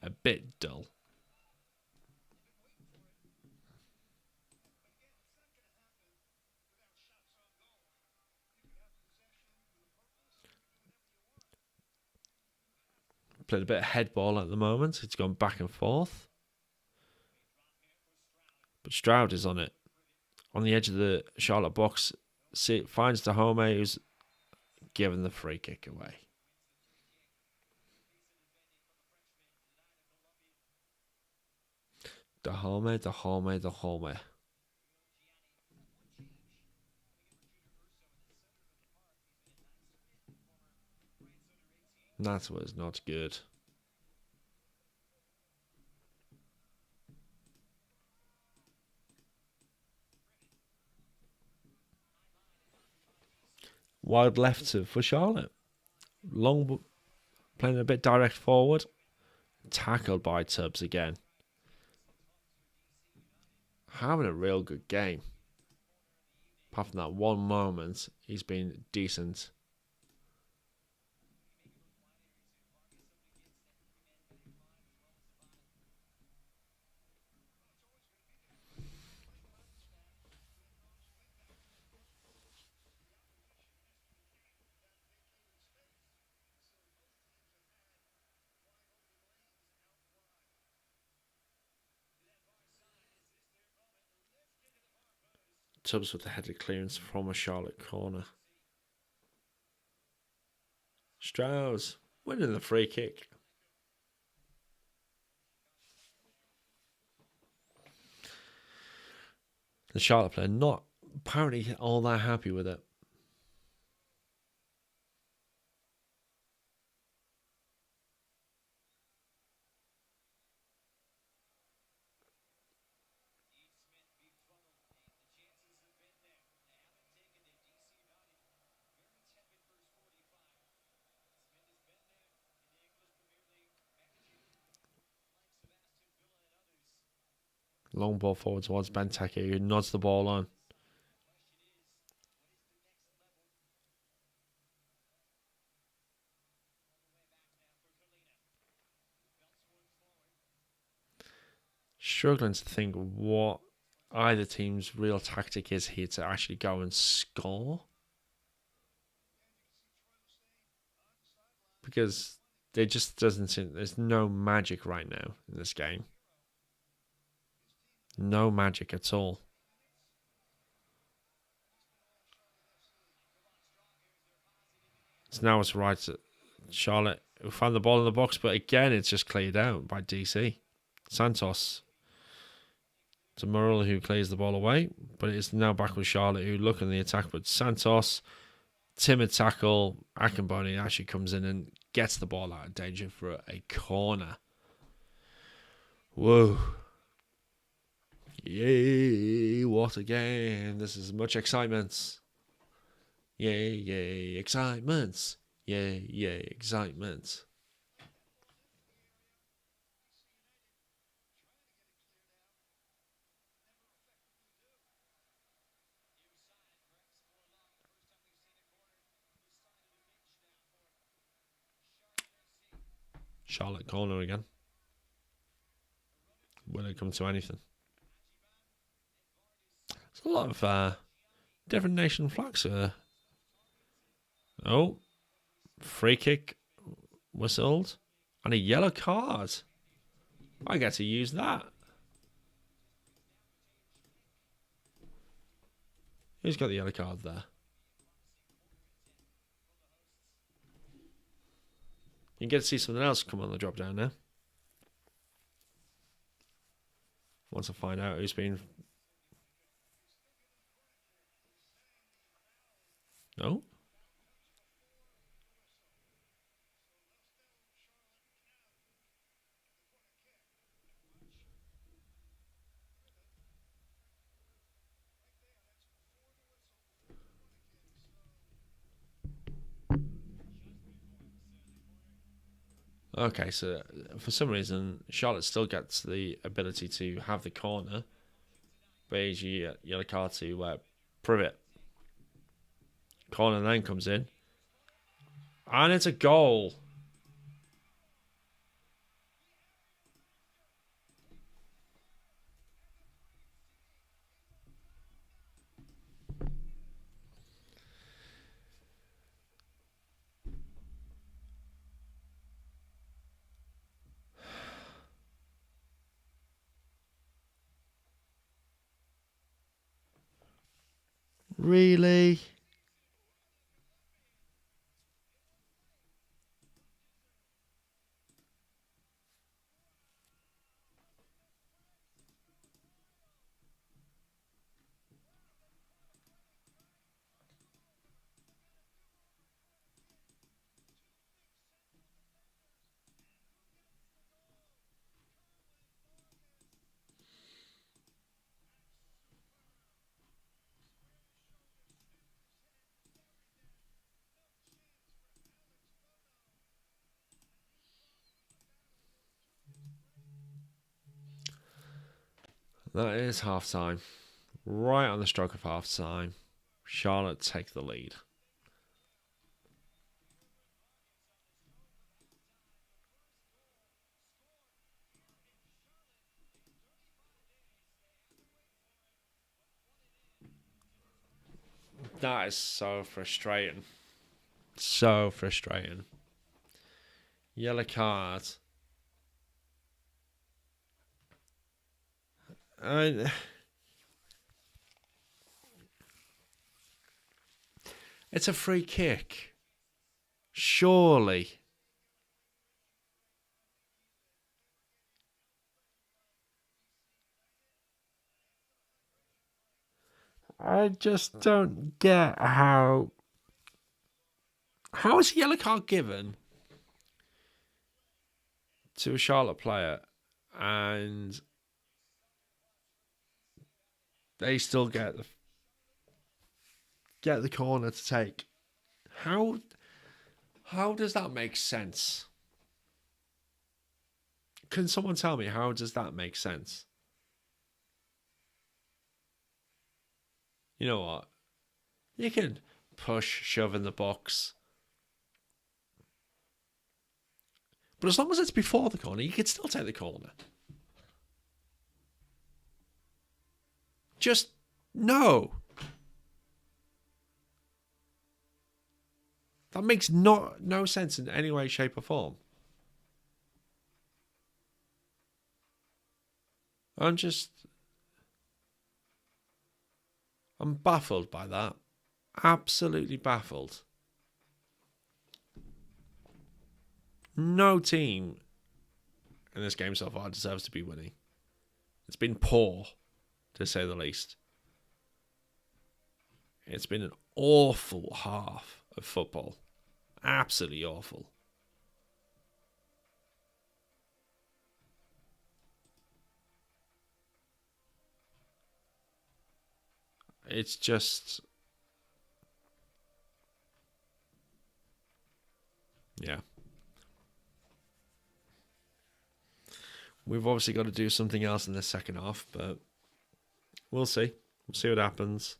A bit dull. Played a bit of head ball at the moment. It's gone back and forth. But Stroud is on it. On the edge of the Charlotte box. Finds Dahome, who's given the free kick away. Dahome. That was not good. Wide left for Charlotte. Long playing a bit direct forward. Tackled by Tubbs again. Having a real good game. Apart from that one moment, he's been decent. Tubbs with the headed clearance from a Charlotte corner. Strauss winning the free kick. The Charlotte player not apparently all that happy with it. Long ball forward towards Benteke, who nods the ball on. Struggling to think what either team's real tactic is here to actually go and score. Because there just doesn't seem, there's no magic right now in this game. No magic at all. So now it's right to Charlotte, who found the ball in the box, but again it's just cleared out by DC. Santos to Murrell, who clears the ball away, but it's now back with Charlotte, who look in the attack, but Santos, timid tackle, Akinboni actually comes in and gets the ball out of danger for a corner. Whoa. Yay, what a game. This is much excitement. Yay, excitement. Yay, excitement. Charlotte corner again. Will it come to anything? There's a lot of different nation flags. Oh, free kick whistled and a yellow card. I get to use that. Who's got the yellow card there? You get to see something else come on the drop down now. Once I find out who's been. No. Okay, so for some reason, Charlotte still gets the ability to have the corner. Beige yellow card to Privet. Corner then comes in. And it's a goal. Really? That is half time. Right on the stroke of half time. Charlotte take the lead. That is so frustrating. So frustrating. Yellow card. It's a free kick. Surely. I just don't get how. How is a yellow card given to a Charlotte player and they still get the corner to take? How does that make sense? Can someone tell me how does that make sense? You know what? You can push, shove in the box. But as long as it's before the corner, you can still take the corner. Just no. That makes no sense in any way, shape, or form. I'm baffled by that. Absolutely baffled. No team in this game so far deserves to be winning. It's been poor, to say the least. It's been an awful half of football. Absolutely awful. It's just... Yeah. We've obviously got to do something else in the second half, but we'll see. We'll see what happens.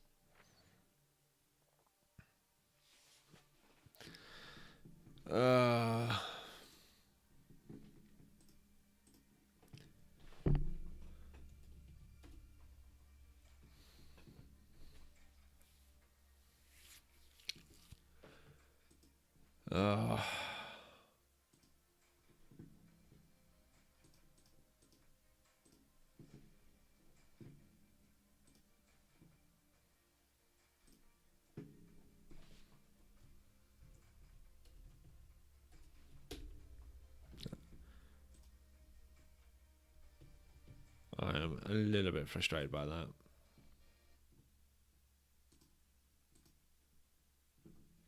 I am a little bit frustrated by that,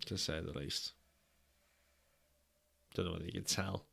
to say the least. Don't know whether you can tell.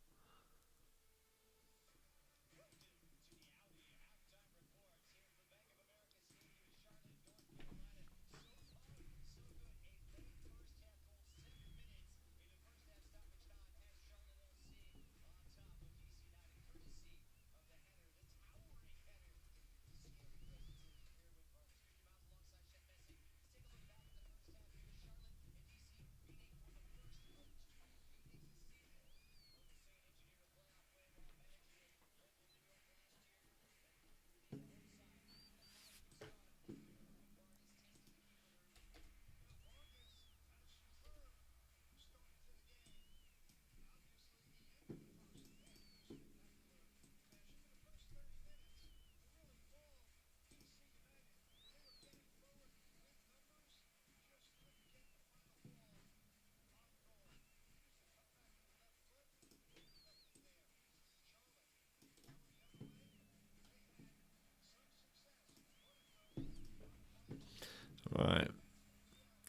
Right.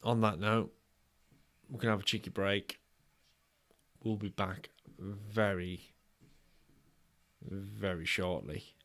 On that note, we're going to have a cheeky break. We'll be back very, very shortly.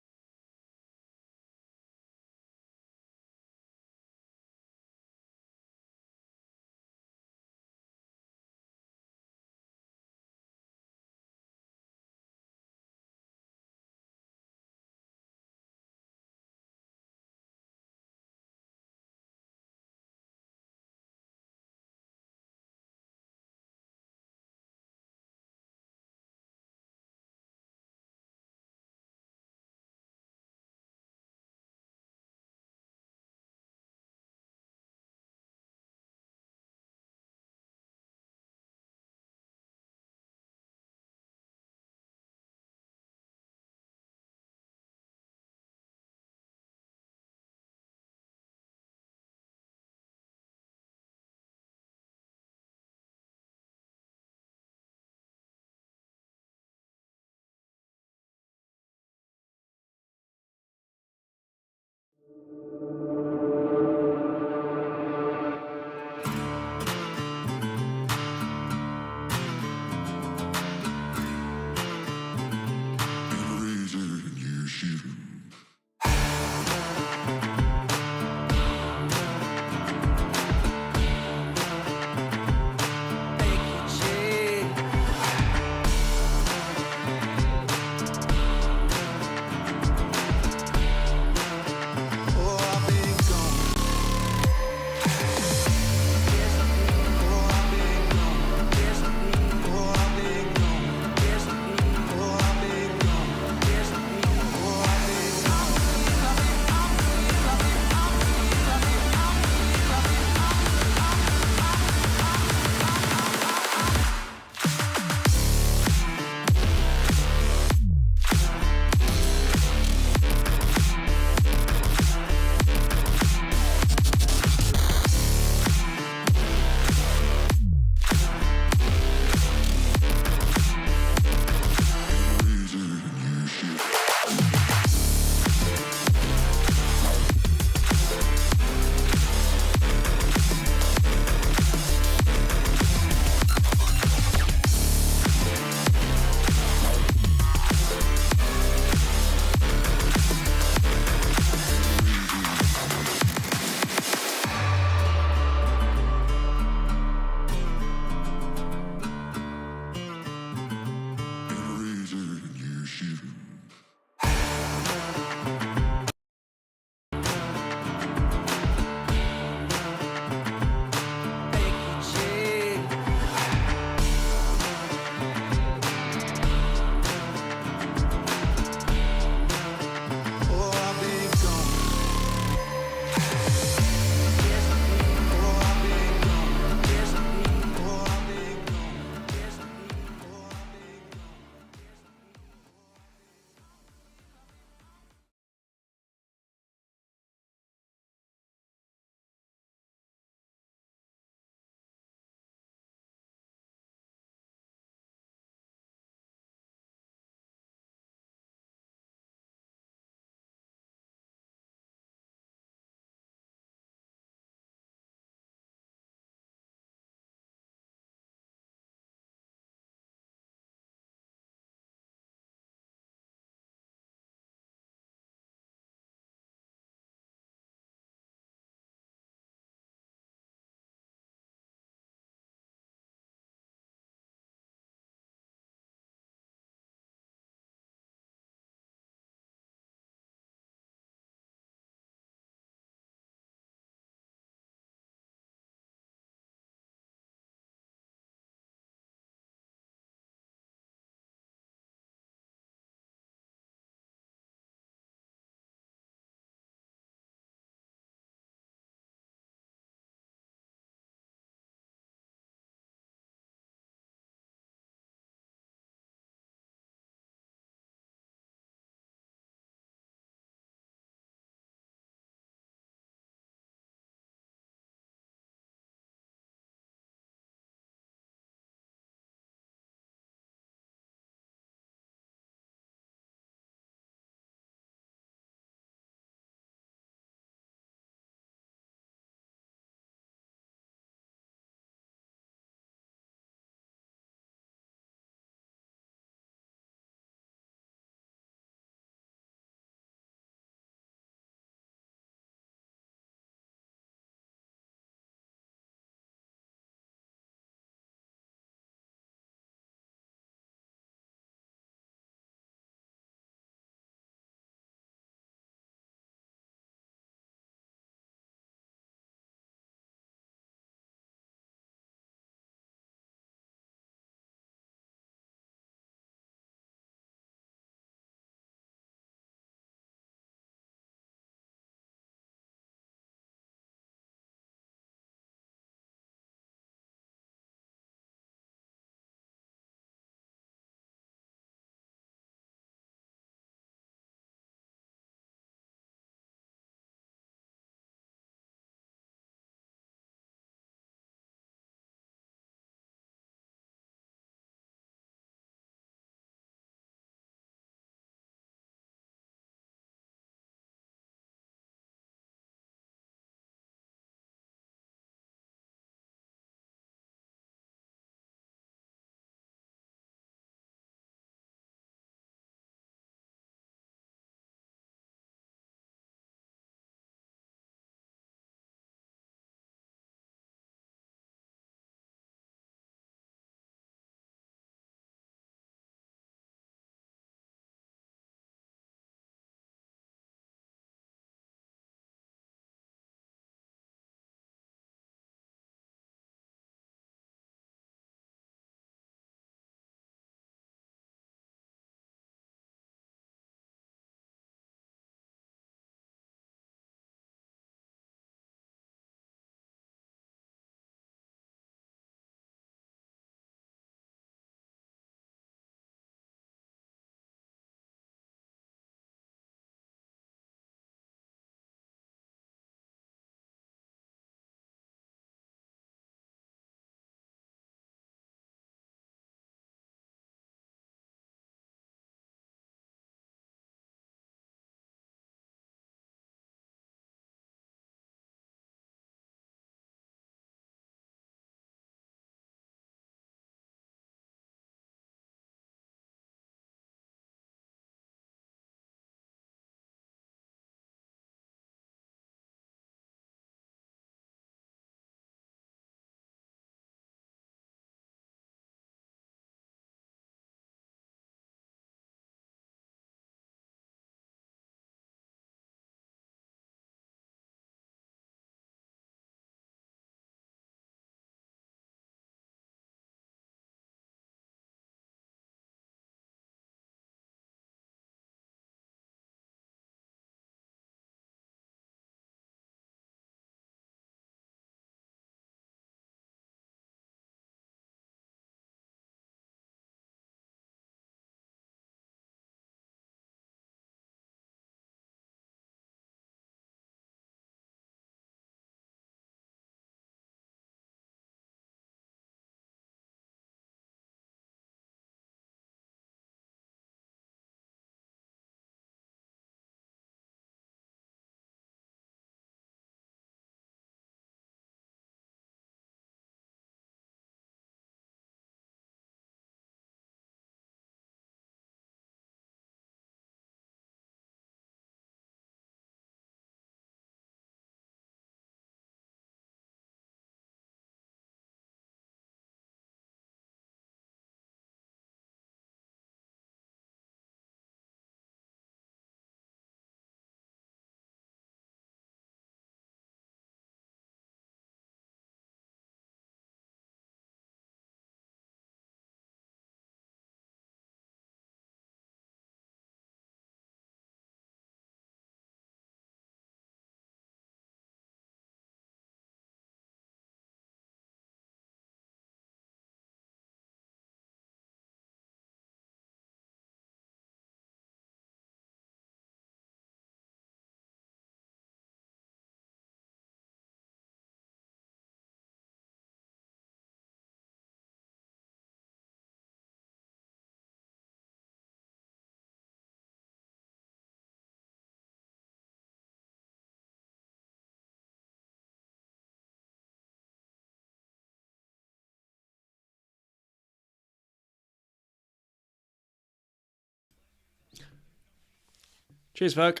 Cheers, Ferg.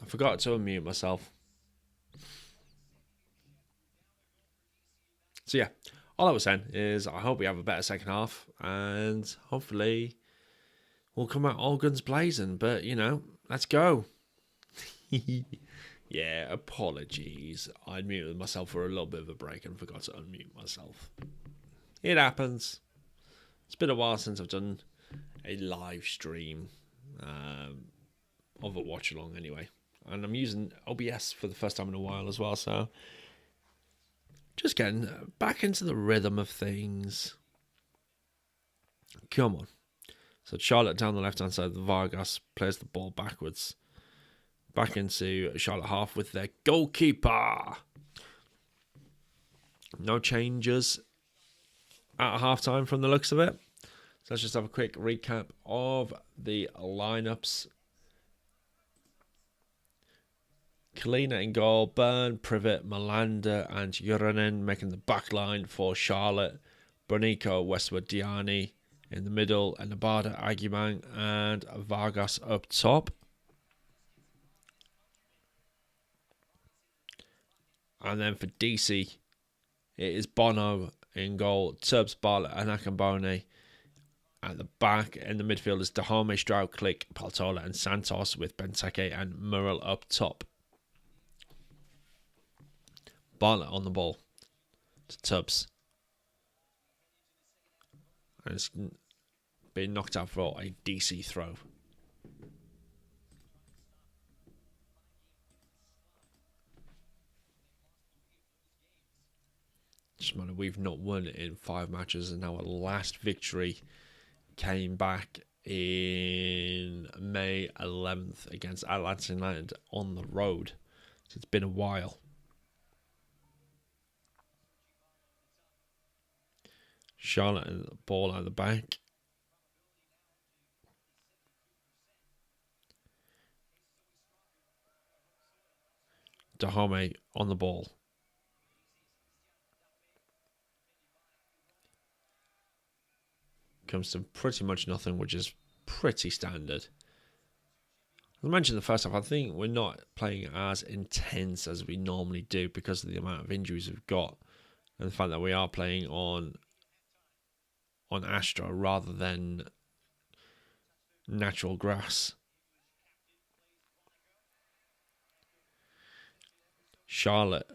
I forgot to unmute myself. So yeah, all I was saying is I hope we have a better second half, and hopefully we'll come out all guns blazing. But let's go. Yeah, apologies. I muted myself for a little bit of a break and forgot to unmute myself. It happens. It's been a while since I've done a live stream of a watch along anyway. And I'm using OBS for the first time in a while as well, so just getting back into the rhythm of things. Come on. So Charlotte down the left-hand side, Vargas plays the ball backwards. Back into Charlotte half with their goalkeeper. No changes at half-time from the looks of it. So let's just have a quick recap of the lineups. Kalina in goal, Byrne, Privet, Malanda and Uranen making the back line for Charlotte. Bronico, Westwood, Diani in the middle, and Abada, Aguimang and Vargas up top. And then for DC, it is Bono in goal, Tubbs, Bartlett and Akambone. At the back, in the midfield is Dahome, Stroud, Click, Paltola and Santos with Benteke and Murrell up top. Bartlett on the ball to Tubbs. And it's been knocked out for a DC throw. Just matter, we've not won in 5 matches, and our last victory came back in May 11th against Atlanta United on the road. So it's been a while. Charlotte and the ball out of the back. Dahome on the ball. Comes to pretty much nothing, which is pretty standard. As I mentioned in the first half, I think we're not playing as intense as we normally do because of the amount of injuries we've got, and the fact that we are playing on Astra rather than natural grass. Charlotte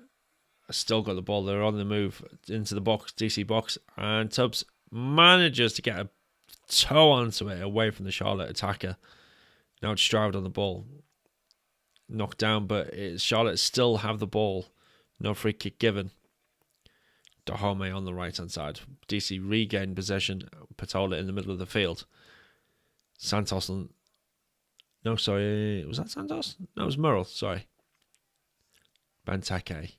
has still got the ball. They're on the move into the box, DC box, and Tubbs manages to get a toe onto it away from the Charlotte attacker. Now it's Stroud on the ball. Knocked down, but Charlotte still have the ball. No free kick given. Dahome on the right-hand side. DC regained possession. Patola in the middle of the field. Santos on... No, sorry. Was that Santos? No, it was Murrell. Sorry. Benteke.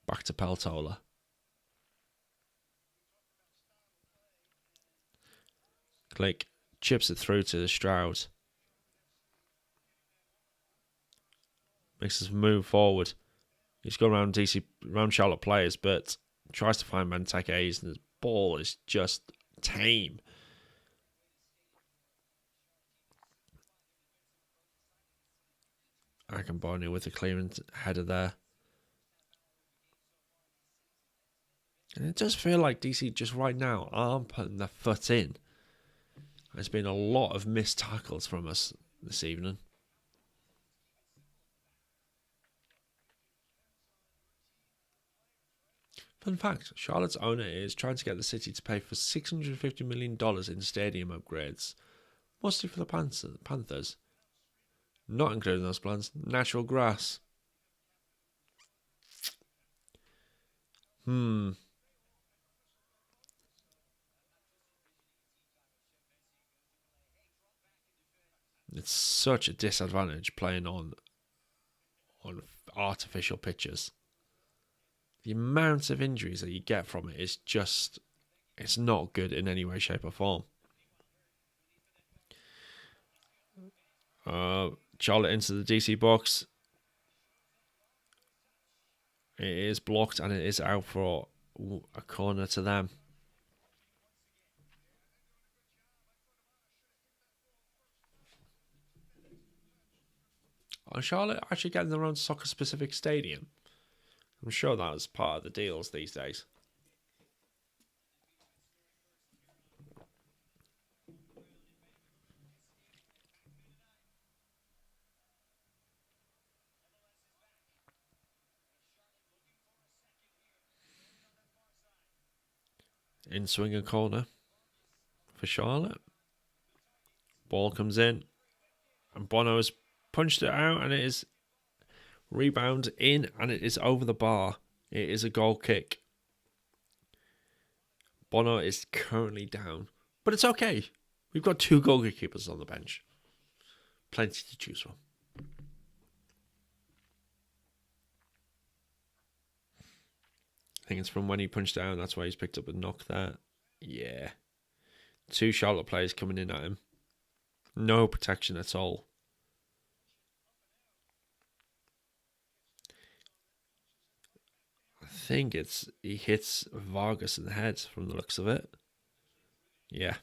Back to Peltola. Click. Chips it through to the Stroud. Makes us move forward. He's gone around Charlotte players, but tries to find Benteke, and the ball is just tame. Akambone with the clearance header there. And it does feel like DC just right now aren't putting their foot in. There's been a lot of missed tackles from us this evening. Fun fact, Charlotte's owner is trying to get the city to pay for $650 million in stadium upgrades, mostly for the Panthers. Not including those plans, natural grass. It's such a disadvantage playing on artificial pitches. The amount of injuries that you get from it is just... it's not good in any way, shape or form. Charlotte into the DC box. It is blocked and it is out for a corner to them. Are Charlotte actually getting their own soccer-specific stadium? I'm sure that was part of the deals these days. In swinger corner for Charlotte. Ball comes in, and Bono has punched it out, and it is rebound in, and it is over the bar. It is a goal kick. Bono is currently down, but it's okay. We've got 2 goalkeepers on the bench. Plenty to choose from. I think it's from when he punched down. That's why he's picked up a knock there. Yeah. 2 Charlotte players coming in at him. No protection at all. I think he hits Vargas in the head from the looks of it. Yeah.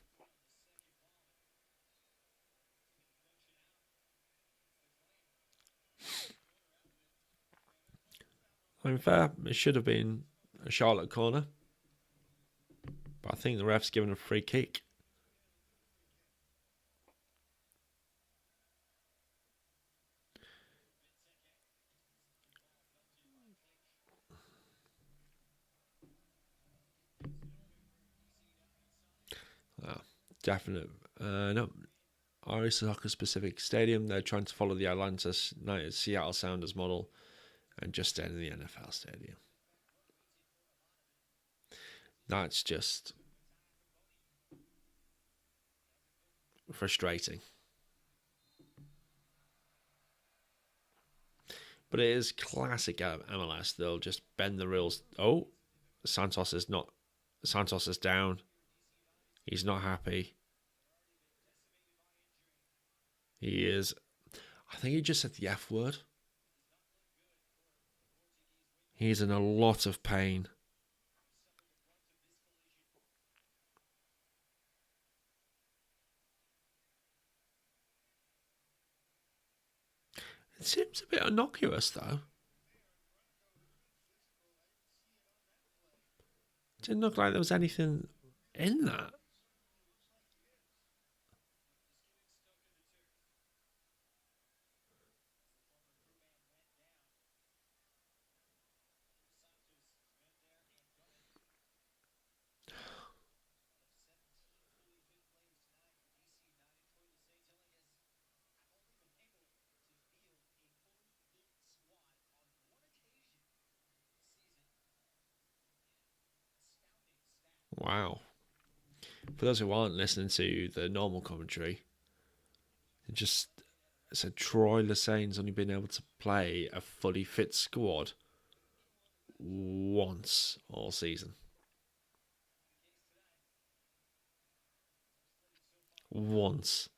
I'm fair. It should have been a Charlotte corner. But I think the ref's given a free kick. Oh, definite. No. Irish Soccer Specific Stadium. They're trying to follow the Atlanta United Seattle Sounders model and just stay in the NFL stadium. That's just frustrating. But it is classic MLS. They'll just bend the rules. Oh, Santos is not. Santos is down. He's not happy. He is. I think he just said the F word. He's in a lot of pain. It seems a bit innocuous, though. It didn't look like there was anything in that. Wow. For those who aren't listening to the normal commentary, it just said Troy Lessane's only been able to play a fully fit squad once all season. Once.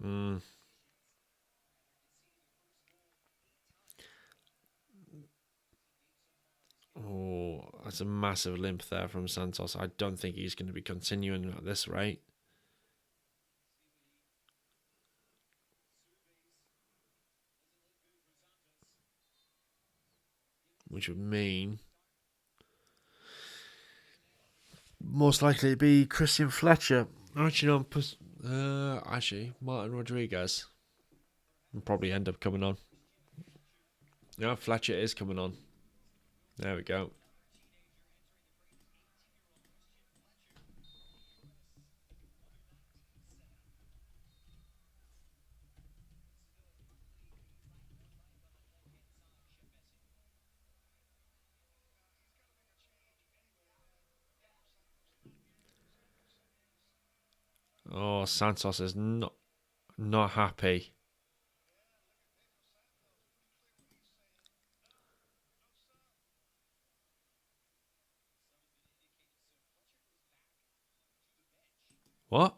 Mm. Oh, that's a massive limp there from Santos. I don't think he's going to be continuing at this rate. Which would mean most likely be Christian Fletcher. Actually, Martin Rodriguez will probably end up coming on. Yeah, Fletcher is coming on. There we go. Oh, Santos is not happy. What?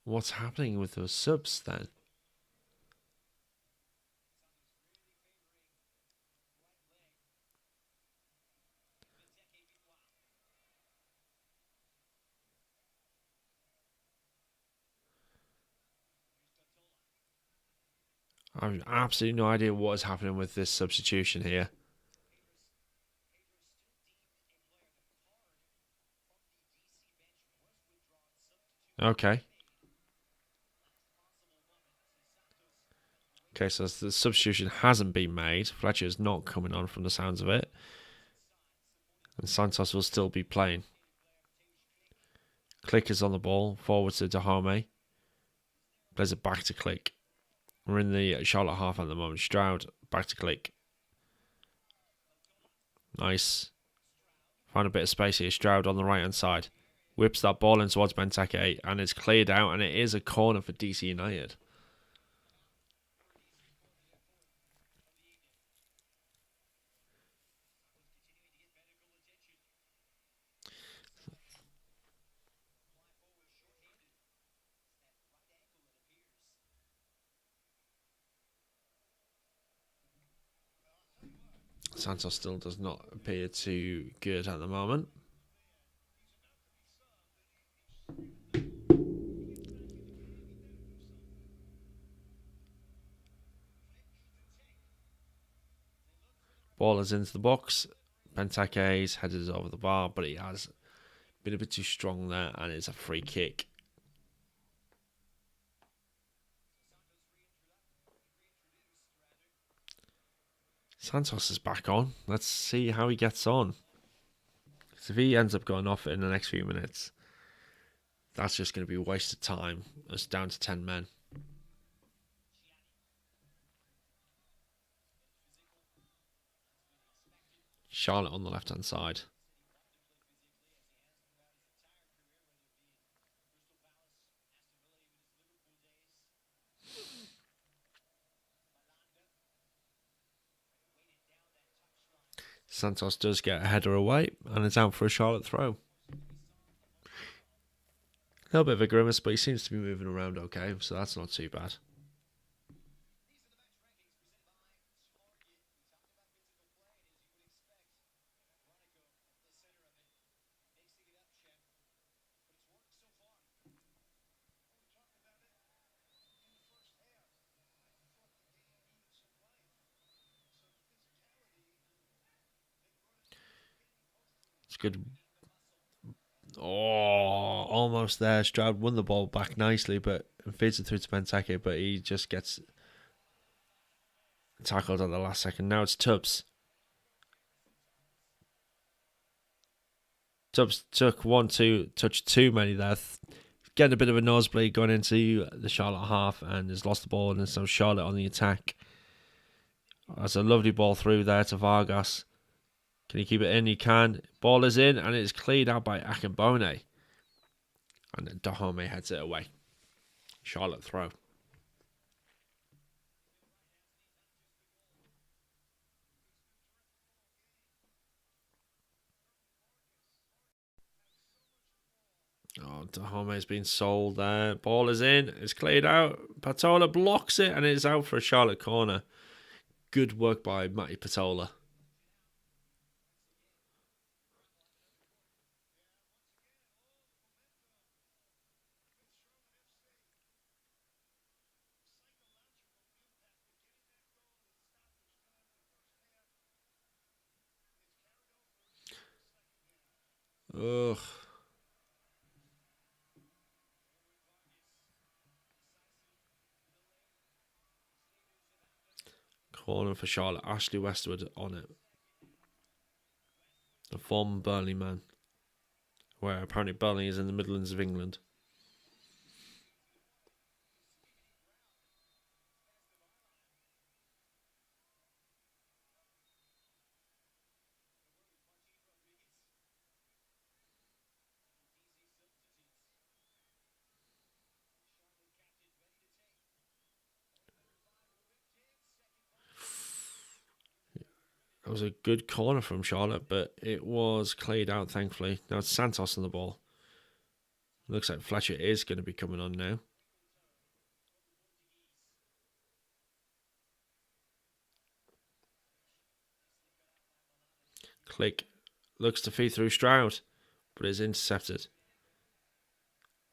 What's happening with those subs then? I have absolutely no idea what is happening with this substitution here. Okay. Okay, so the substitution hasn't been made. Fletcher's not coming on from the sounds of it. And Santos will still be playing. Click is on the ball. Forward to Dahome. Plays it back to Click. We're in the Charlotte half at the moment. Stroud, back to Click. Nice. Find a bit of space here. Stroud on the right hand side. Whips that ball in towards Benteke. And it's cleared out. And it is a corner for DC United. Santos still does not appear too good at the moment. Ball is into the box. Benteke's headed over the bar, but he has been a bit too strong there, and it's a free kick. Santos is back on. Let's see how he gets on. Because if he ends up going off in the next few minutes, that's just going to be a waste of time. It's down to 10 men. Charlotte on the left-hand side. Santos does get a header away, and it's out for a Charlotte throw. A little bit of a grimace, but he seems to be moving around okay, so that's not too bad. It's good. Oh, almost there. Stroud won the ball back nicely, but feeds it through to Benteke, but he just gets tackled at the last second. Now it's Tubbs. Tubbs took touch too many there. Getting a bit of a nosebleed going into the Charlotte half and has lost the ball, and so Charlotte on the attack. That's a lovely ball through there to Vargas. Can he keep it in? He can. Ball is in, and it's cleared out by Akambone. And then Dahome heads it away. Charlotte throw. Oh, Dahome's been sold there. Ball is in. It's cleared out. Patola blocks it, and it's out for a Charlotte corner. Good work by Matty Patola. Ugh. Corner for Charlotte. Ashley Westwood on it. A former Burnley man. Where apparently Burnley is in the Midlands of England. That was a good corner from Charlotte, but it was cleared out, thankfully. Now it's Santos on the ball. Looks like Fletcher is going to be coming on now. Click. Looks to feed through Stroud, but is intercepted.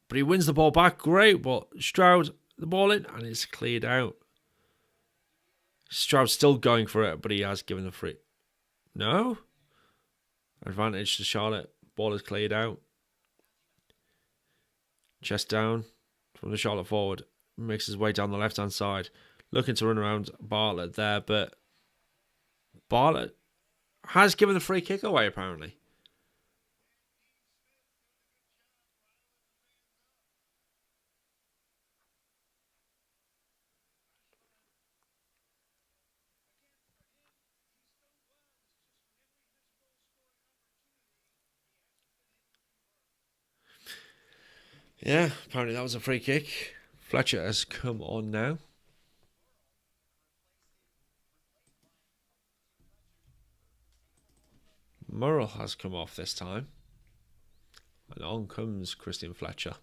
But he wins the ball back. Great, but Stroud, the ball in, and it's cleared out. Stroud's still going for it, but he has given the free. No? Advantage to Charlotte. Ball is cleared out. Chest down from the Charlotte forward. Makes his way down the left-hand side. Looking to run around Bartlett there, but Bartlett has given the free kick away, apparently. Yeah, apparently that was a free kick. Fletcher has come on now. Murrell has come off this time. And on comes Christian Fletcher.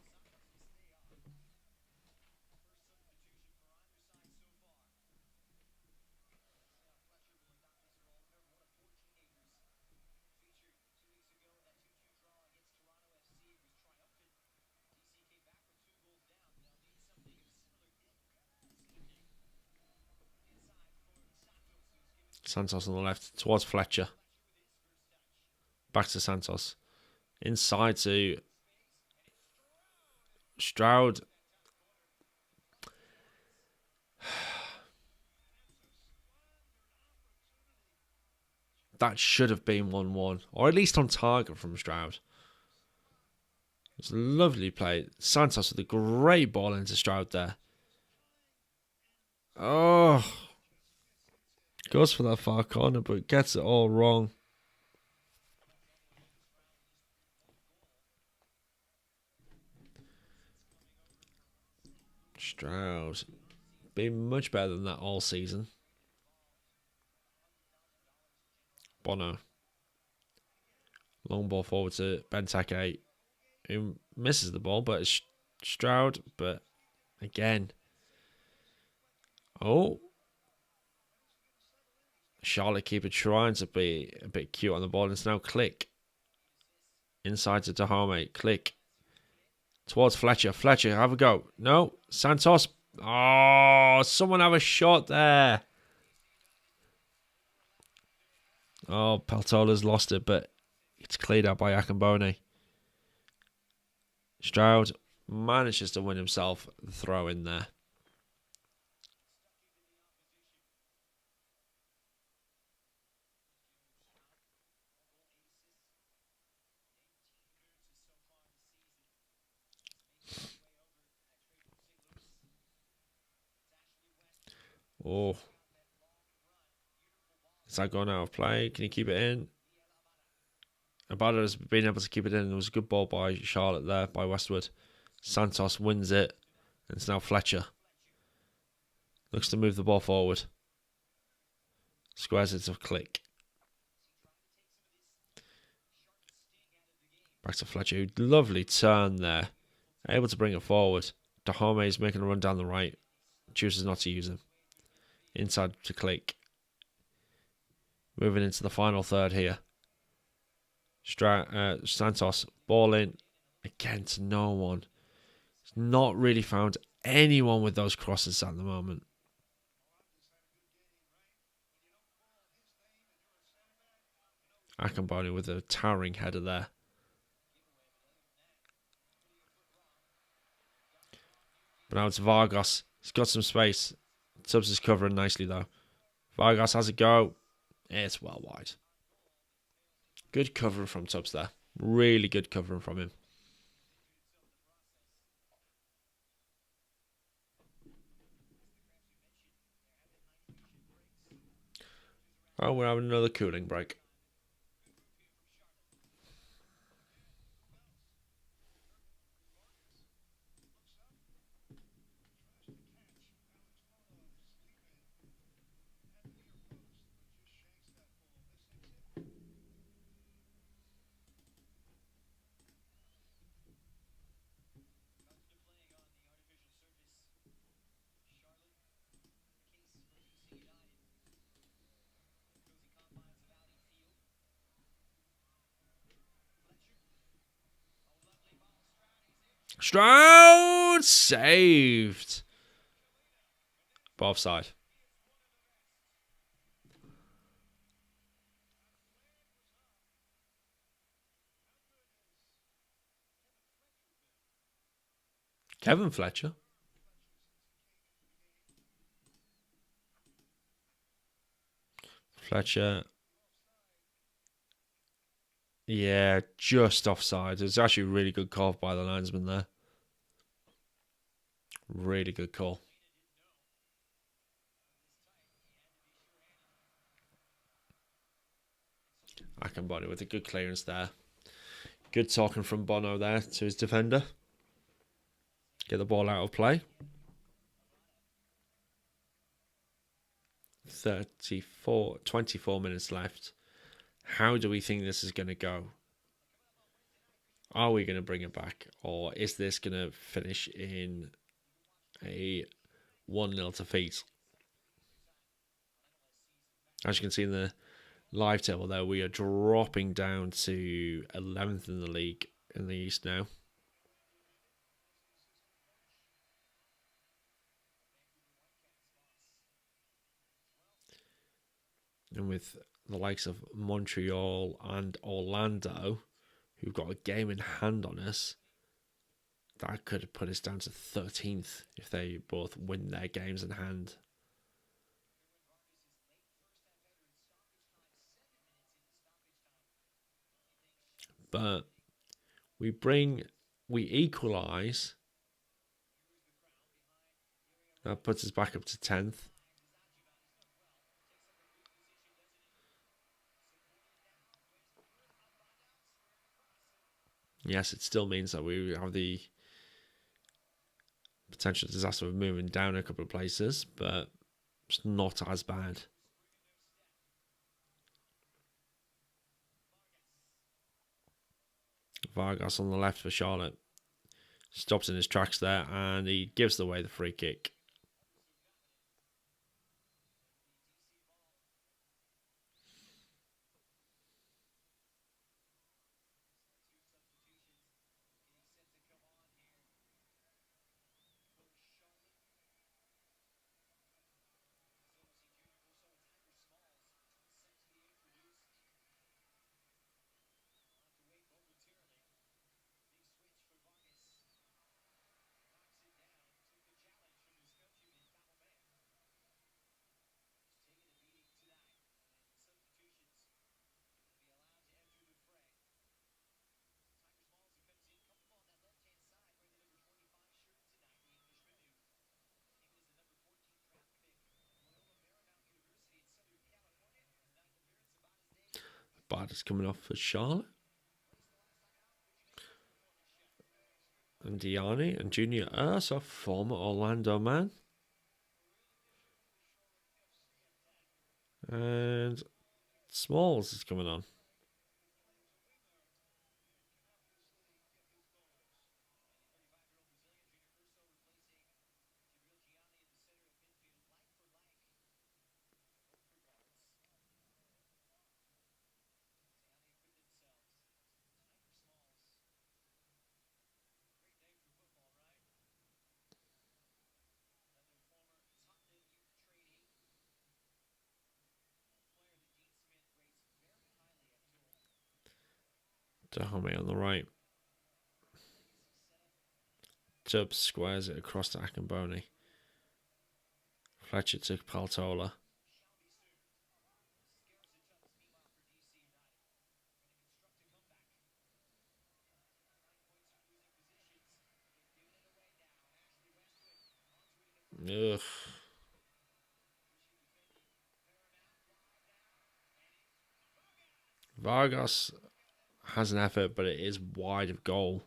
Santos on the left towards Fletcher. Back to Santos. Inside to Stroud. That should have been 1-1. Or at least on target from Stroud. It's a lovely play. Santos with a great ball into Stroud there. Oh. Goes for that far corner, but gets it all wrong. Stroud. Been much better than that all season. Bono. Long ball forward to Benteke, who misses the ball, but it's Stroud. But again. Oh. Charlotte keeper trying to be a bit cute on the ball. It's now Click. Inside to Dahome. Click. Towards Fletcher. Fletcher, have a go. No. Santos. Oh, someone have a shot there. Oh, Peltola's lost it, but it's cleared out by Akambone. Stroud manages to win himself the throw in there. Oh. Is that going out of play? Can he keep it in? Abada has been able to keep it in. There was a good ball by Charlotte there, by Westwood. Santos wins it. And it's now Fletcher. Looks to move the ball forward. Squares it to Click. Back to Fletcher. Lovely turn there. Able to bring it forward. Dahome is making a run down the right. Chooses not to use him. Inside to Click. Moving into the final third here. Santos. Ball in. Again to no one. He's not really found anyone with those crosses at the moment. Akamboni with a towering header there. But now it's Vargas. He's got some space. Tubbs is covering nicely though. Vargas has a go. It's well wide. Good covering from Tubbs there. Really good covering from him. Oh, we're having another cooling break. Stroud saved. But offside. Kevin Fletcher. Fletcher. Yeah, just offside. It's actually a really good call by the linesman there. Really good call. Akinbody with a good clearance there. Good talking from Bono there to his defender. Get the ball out of play. 24 minutes left. How do we think this is going to go? Are we going to bring it back? Or is this going to finish in a 1-0 defeat? As you can see in the live table there, we are dropping down to 11th in the league in the East now. And with the likes of Montreal and Orlando, who've got a game in hand on us, that could put us down to 13th if they both win their games in hand. But we equalise. That puts us back up to 10th. Yes, it still means that we have the potential disaster of moving down a couple of places, but it's not as bad. Vargas on the left for Charlotte. Stops in his tracks there and he gives away the free kick. Bad is coming off for Charlotte. And Diani and Junior Ursa, former Orlando man. And Smalls is coming on. Dahomey on the right. Tubbs squares it across to Akinboni. Fletcher to Paltola. Ugh. Vargas has an effort, but it is wide of goal.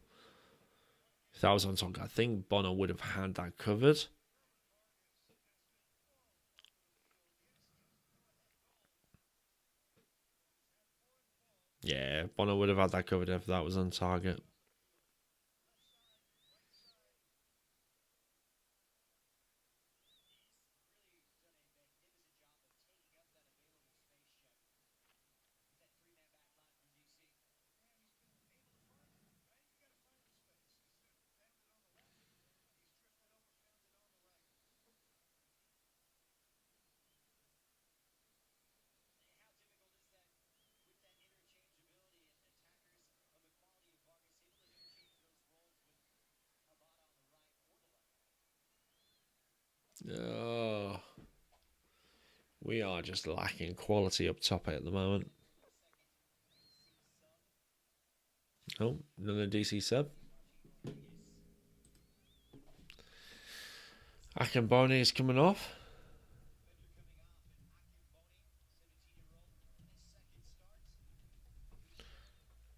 If that was on top, I think Bono would have had that covered. Yeah, Bono would have had that covered if that was on target. Oh, we are just lacking quality up top at the moment. Oh, another DC sub. Akamboni is coming off.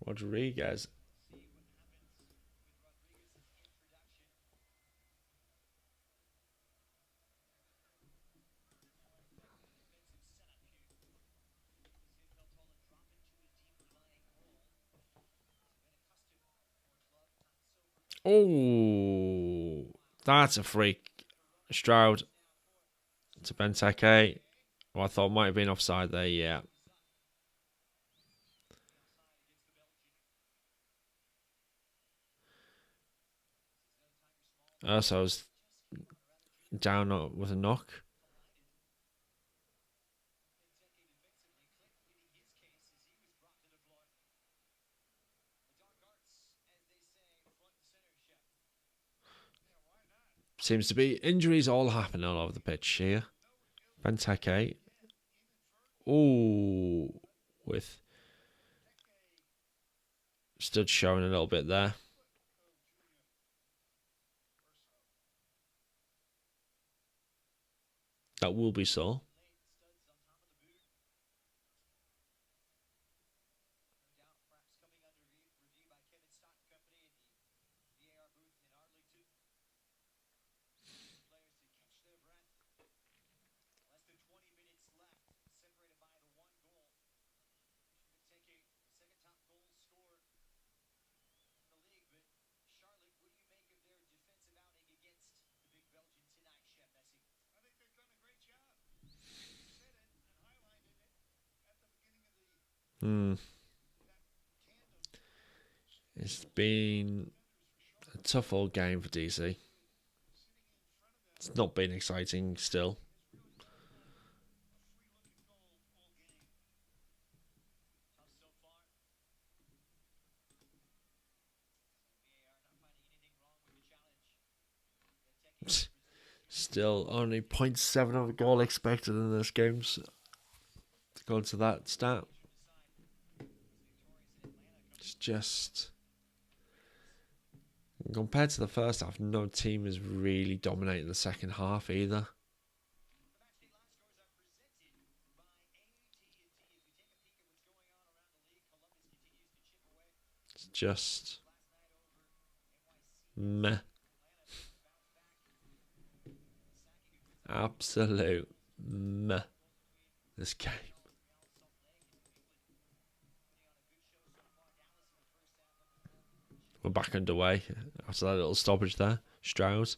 Rodriguez. Oh, that's a freak. Stroud to Benteke. Well, I thought might have been offside there, yeah. So I was down with a knock. Seems to be injuries all happening all over the pitch here. Benteke. Oh, with Stud showing a little bit there. That will be so. Hmm. It's been a tough old game for DC. It's not been exciting still. Still only 0.7 of a goal expected in this game. So to go into that stat. It's just compared to the first half, no team is really dominating the second half either. It's just meh. Absolute meh. This game. We're back underway after that little stoppage there. Strauss.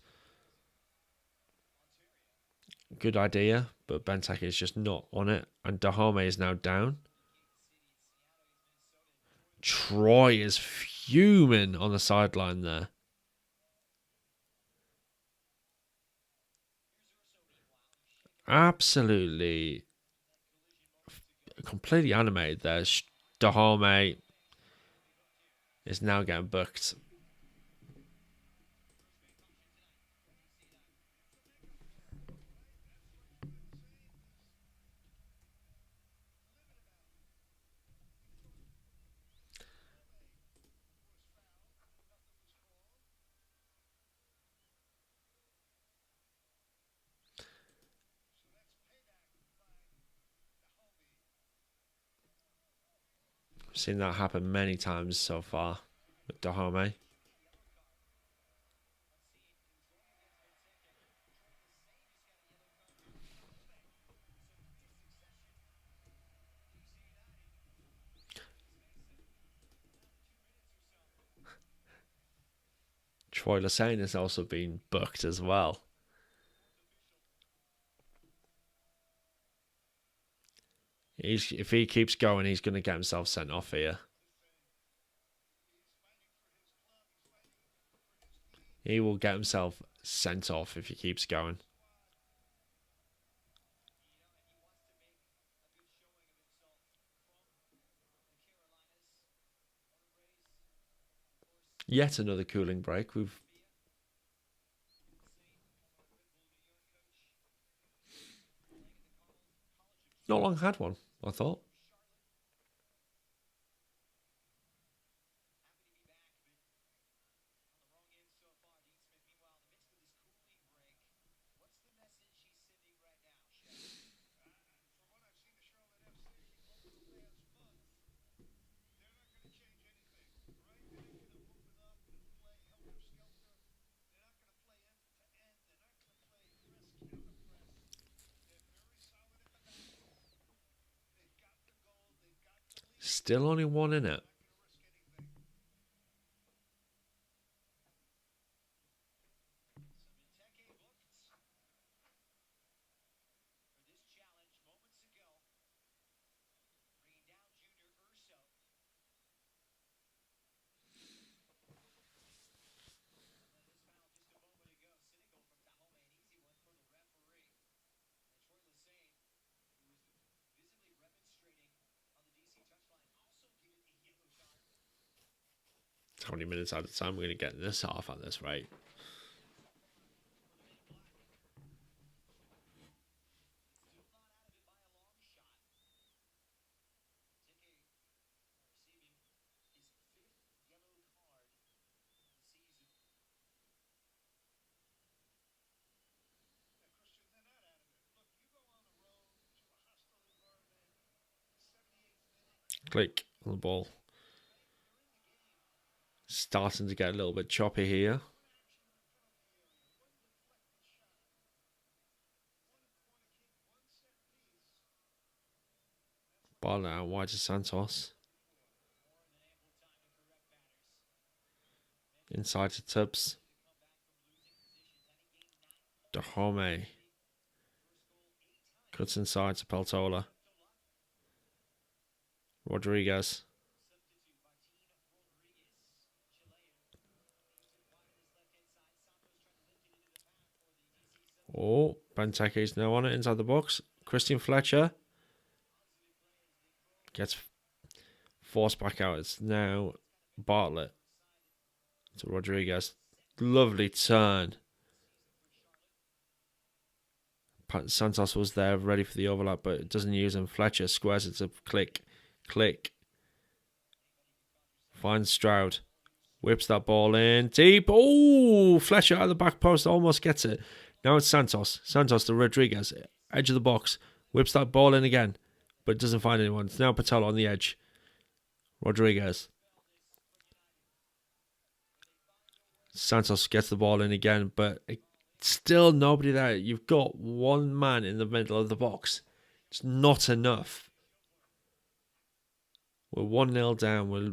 Good idea, but Benteke is just not on it. And Dahome is now down. Troy is fuming on the sideline there. Absolutely completely animated there. Dahome is now getting booked. I've seen that happen many times so far with Dahome. Troy Lassane has also been booked as well. If he keeps going, he's going to get himself sent off here. He will get himself sent off if he keeps going. Yet another cooling break. We've Not long had one, I thought. Still only one in it. How many minutes at a time we're going to get in this half at this rate? Click on the ball. Starting to get a little bit choppy here. Ball out wide to Santos. Inside to Tubbs. Dahome. Cuts inside to Peltola. Rodriguez. Oh, Benteke's now on it inside the box. Christian Fletcher gets forced back out. It's now Bartlett to Rodriguez. Lovely turn. Santos was there ready for the overlap, but it doesn't use him. Fletcher squares it to Click. Click. Finds Stroud. Whips that ball in. Deep. Oh, Fletcher out of the back post. Almost gets it. Now it's Santos. Santos to Rodriguez. Edge of the box. Whips that ball in again, but doesn't find anyone. It's now Patel on the edge. Rodriguez. Santos gets the ball in again, but still nobody there. You've got one man in the middle of the box. It's not enough. We're 1-0 down. We're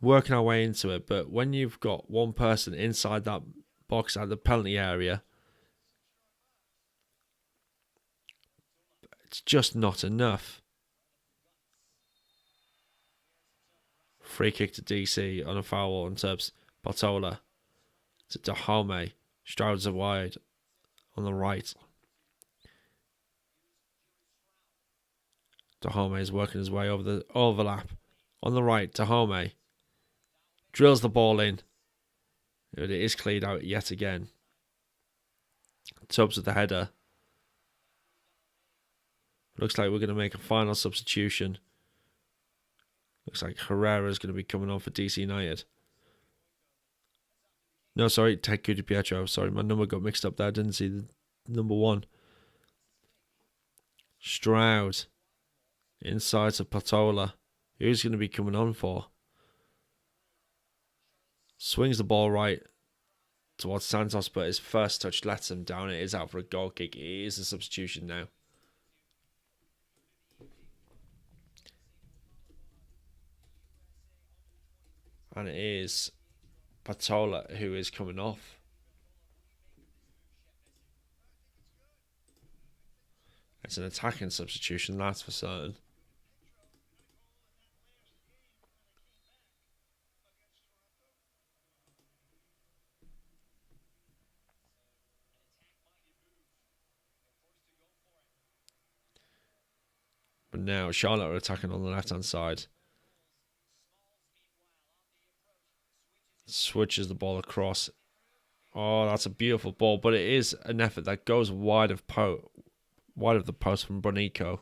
working our way into it, but when you've got one person inside that box at the penalty area, it's just not enough. Free kick to DC on a foul on Tubbs. Bartola to Dahome. Stroud's wide on the right. Dahome is working his way over the overlap. On the right, Dahome drills the ball in. It is cleared out yet again. Tubbs with the header. Looks like we're going to make a final substitution. Looks like Herrera is going to be coming on for DC United. No, sorry, Teku Di Pietro. Sorry, my number got mixed up there. I didn't see the number 1. Stroud. Inside to Patola. Who's going to be coming on for? Swings the ball right towards Santos, but his first touch lets him down. It is out for a goal kick. It is a substitution now. And it is Patola who is coming off. It's an attacking substitution, that's for certain. But now Charlotte are attacking on the left-hand side. Switches the ball across. Oh, that's a beautiful ball, but it is an effort that goes wide of the post from Bronico.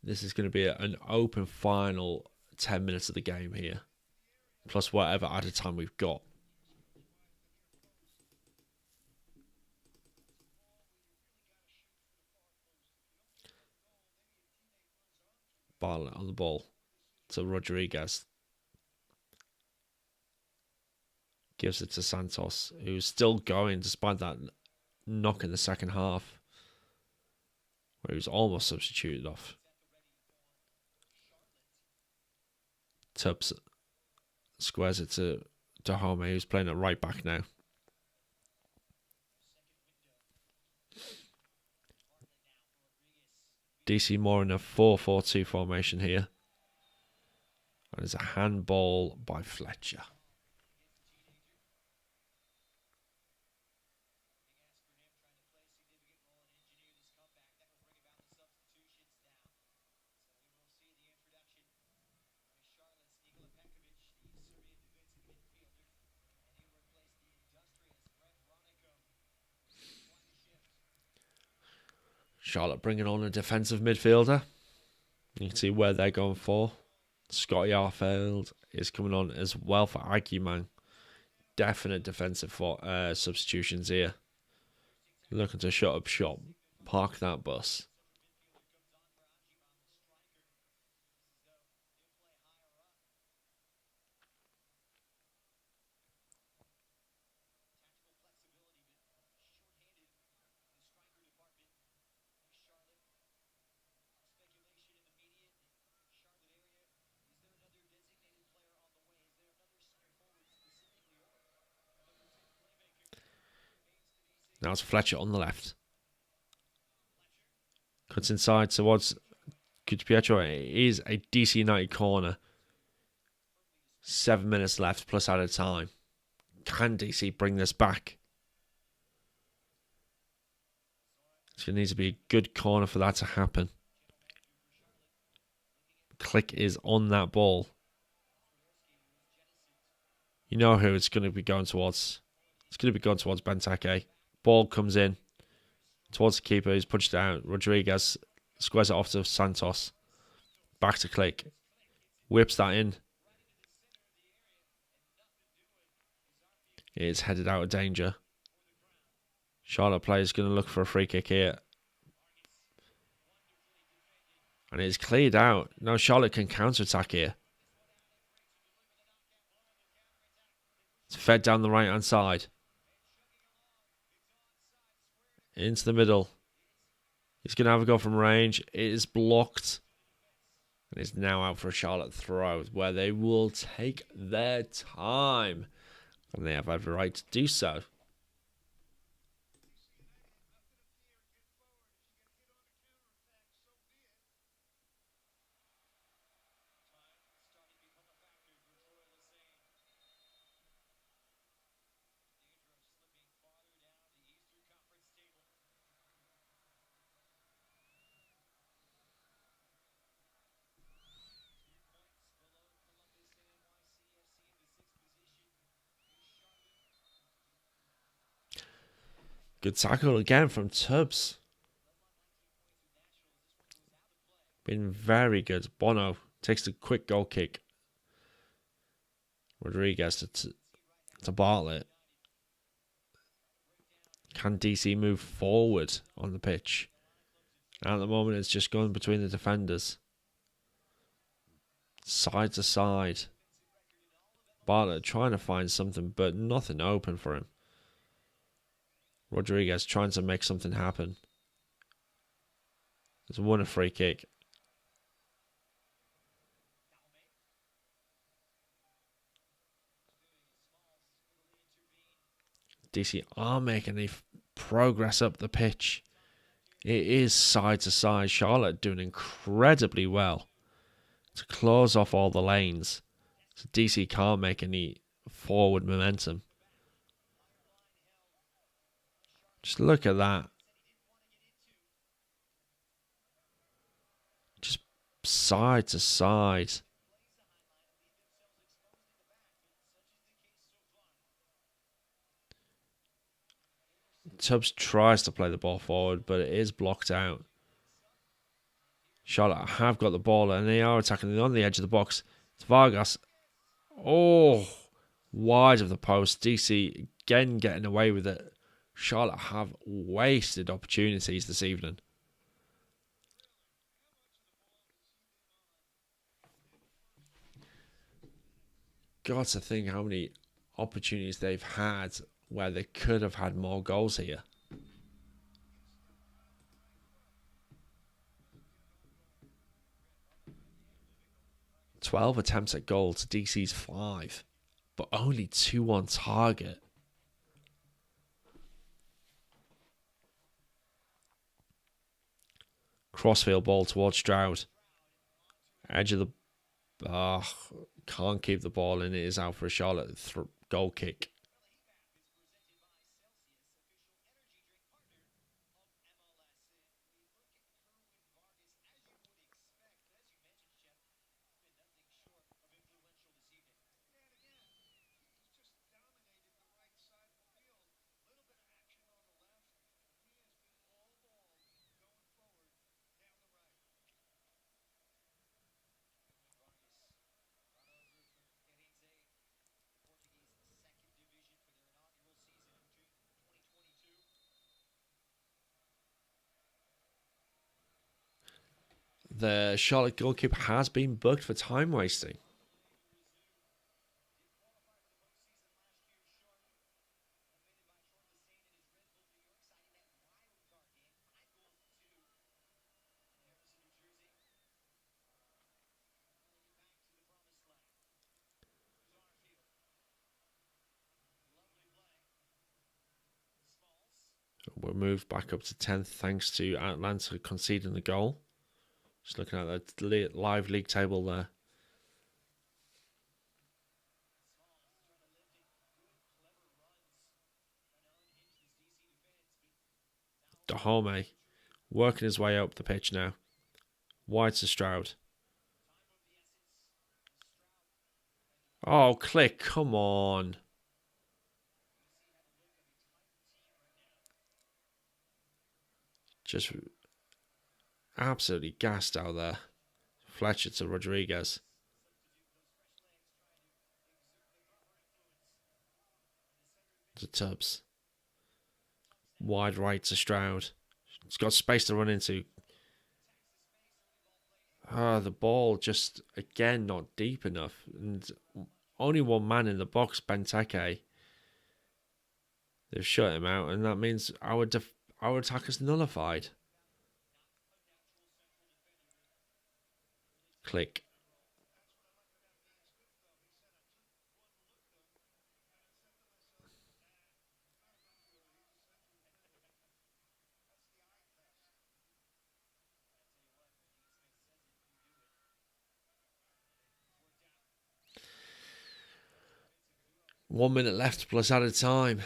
This is going to be an open final 10 minutes of the game here, plus whatever added time we've got. Bartlett on the ball to Rodriguez. Gives it to Santos, who's still going despite that knock in the second half, where he was almost substituted off. Tubbs squares it to Dahome, who's playing at right back now. DC more in a 4-4-2 formation here. And it's a handball by Fletcher. Charlotte bringing on a defensive midfielder. You can see where they're going for. Scotty Arfield is coming on as well for Aguiman. Definite defensive substitutions here. Looking to shut up shop. Park that bus. Now it's Fletcher on the left. Cuts inside towards Pietro. It is a DC United corner. 7 minutes left plus added time. Can DC bring this back? It's going to need to be a good corner for that to happen. Click is on that ball. You know who it's going to be going towards. It's going to be going towards Benteke. Ball comes in towards the keeper. He's punched out. Rodriguez squares it off to Santos. Back to Click. Whips that in. It's headed out of danger. Charlotte player's going to look for a free kick here. And it's cleared out. Now Charlotte can counter-attack here. It's fed down the right-hand side. Into the middle. He's going to have a go from range. It is blocked. And it's now out for a Charlotte throw, where they will take their time. And they have every right to do so. Good tackle again from Tubbs. Been very good. Bono takes the quick goal kick. Rodriguez to Bartlett. Can DC move forward on the pitch? And at the moment, it's just going between the defenders. Side to side. Bartlett trying to find something, but nothing open for him. Rodriguez trying to make something happen. He's won a free kick. DC are making a progress up the pitch. It is side to side. Charlotte doing incredibly well to close off all the lanes. So DC can't make any forward momentum. Just look at that. Just side to side. Tubbs tries to play the ball forward, but it is blocked out. Charlotte have got the ball and they are attacking on the edge of the box. It's Vargas. Oh, wide of the post. DC again getting away with it. Charlotte have wasted opportunities this evening. Got to think how many opportunities they've had where they could have had more goals here. "12 attempts at goal to DC's 5, but only 2 on target." Crossfield ball towards Stroud. Edge of the... can't keep the ball in. It is out for a Charlotte goal kick. The Charlotte goalkeeper has been booked for time wasting. We're moved back up to 10th thanks to Atlanta conceding the goal. Just looking at the live league table there. Dahome working his way up the pitch now. Wide to Stroud. Oh, Click, come on. Just absolutely gassed out there. Fletcher to Rodriguez. To Tubbs. Wide right to Stroud. He's got space to run into. The ball just, again, not deep enough. And only one man in the box, Benteke. They've shut him out, and that means our attack is nullified. Click. One minute left plus added time.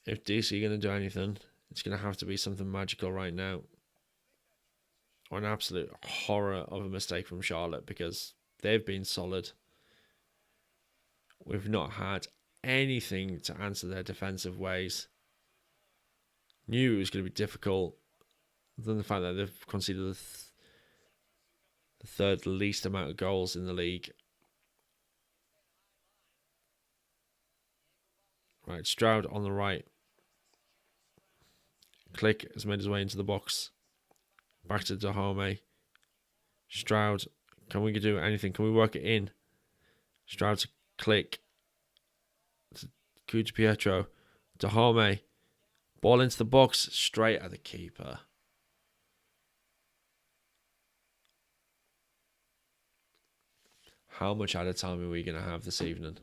If DC are going to do anything, it's going to have to be something magical right now. Or an absolute horror of a mistake from Charlotte, because they've been solid. We've not had anything to answer their defensive ways. Knew it was going to be difficult. Than the fact that they've conceded the third least amount of goals in the league. Right, Stroud on the right. Click has made his way into the box. Back to Dahome. Stroud, can we do anything? Can we work it in? Stroud to Click. To Cucci Pietro. Dahome. Ball into the box. Straight at the keeper. How much added time are we going to have this evening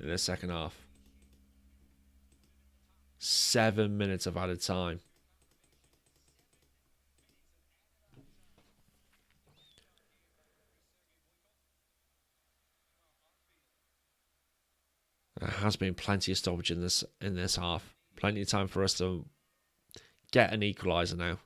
in the second half? 7 minutes of added time. There has been plenty of stoppage in this half. Plenty of time for us to get an equaliser now.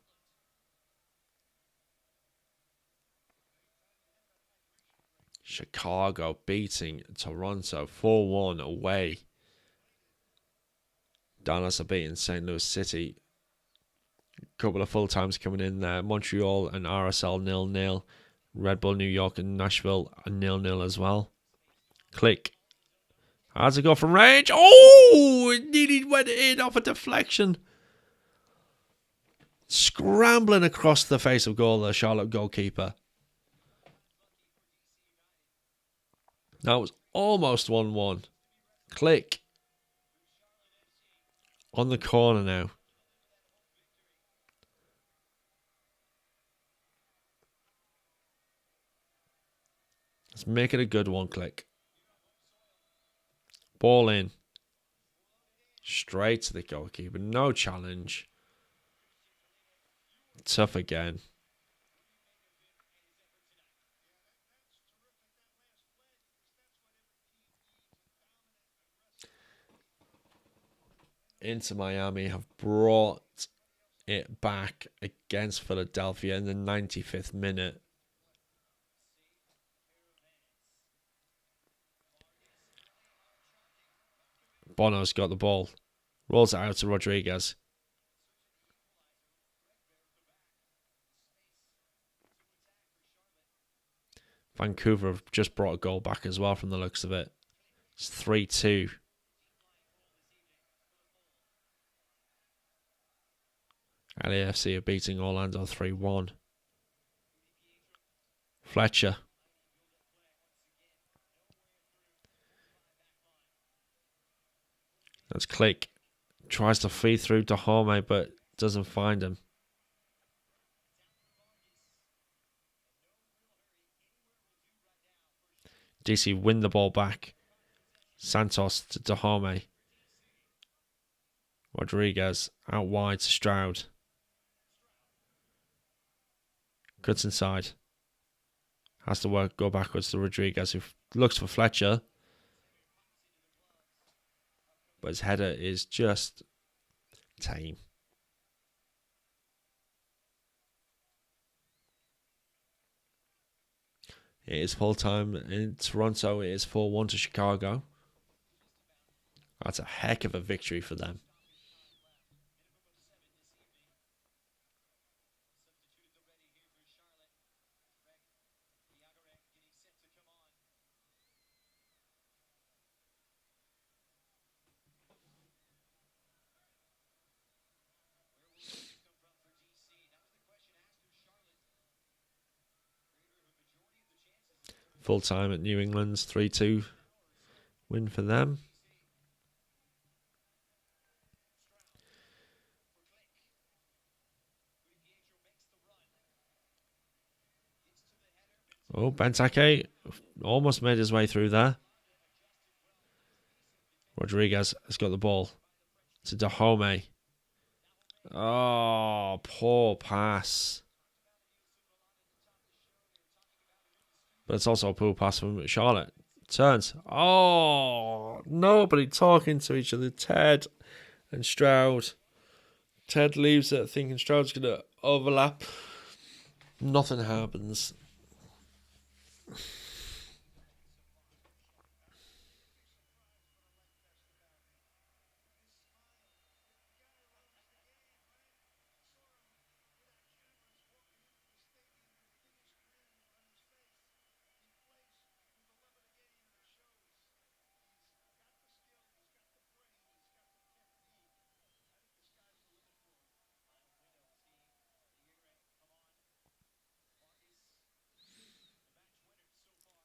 Chicago beating Toronto 4-1 away. Dallas are beating St. Louis City couple of full times coming in there. Montreal and RSL 0-0. Red Bull New York and Nashville are 0-0 as well. Click. How's it go from range? Oh, it nearly went in off a deflection. Scrambling across the face of goal, the Charlotte goalkeeper. That was almost 1-1. Click. On the corner now. Let's make it a good one, Click. Ball in. Straight to the goalkeeper. No challenge. Tough again. Inter Miami have brought it back against Philadelphia in the 95th minute. Bono's got the ball. Rolls it out to Rodriguez. Vancouver have just brought a goal back as well from the looks of it. It's 3-2. LAFC are beating Orlando 3-1. Fletcher. That's Click. Tries to feed through Dahome, but doesn't find him. DC win the ball back. Santos to Dahome. Rodriguez out wide to Stroud. Cuts inside. Has to go backwards to Rodriguez, who looks for Fletcher. But his header is just tame. It is full time in Toronto. It is 4-1 to Chicago. That's a heck of a victory for them. Full time at New England's 3-2 win for them. Oh, Benteke almost made his way through there. Rodriguez has got the ball to Dahome. Oh, poor pass. But it's also a poor pass from Charlotte. Turns. Oh, nobody talking to each other. Ted and Stroud. Ted leaves it thinking Stroud's going to overlap. Nothing happens.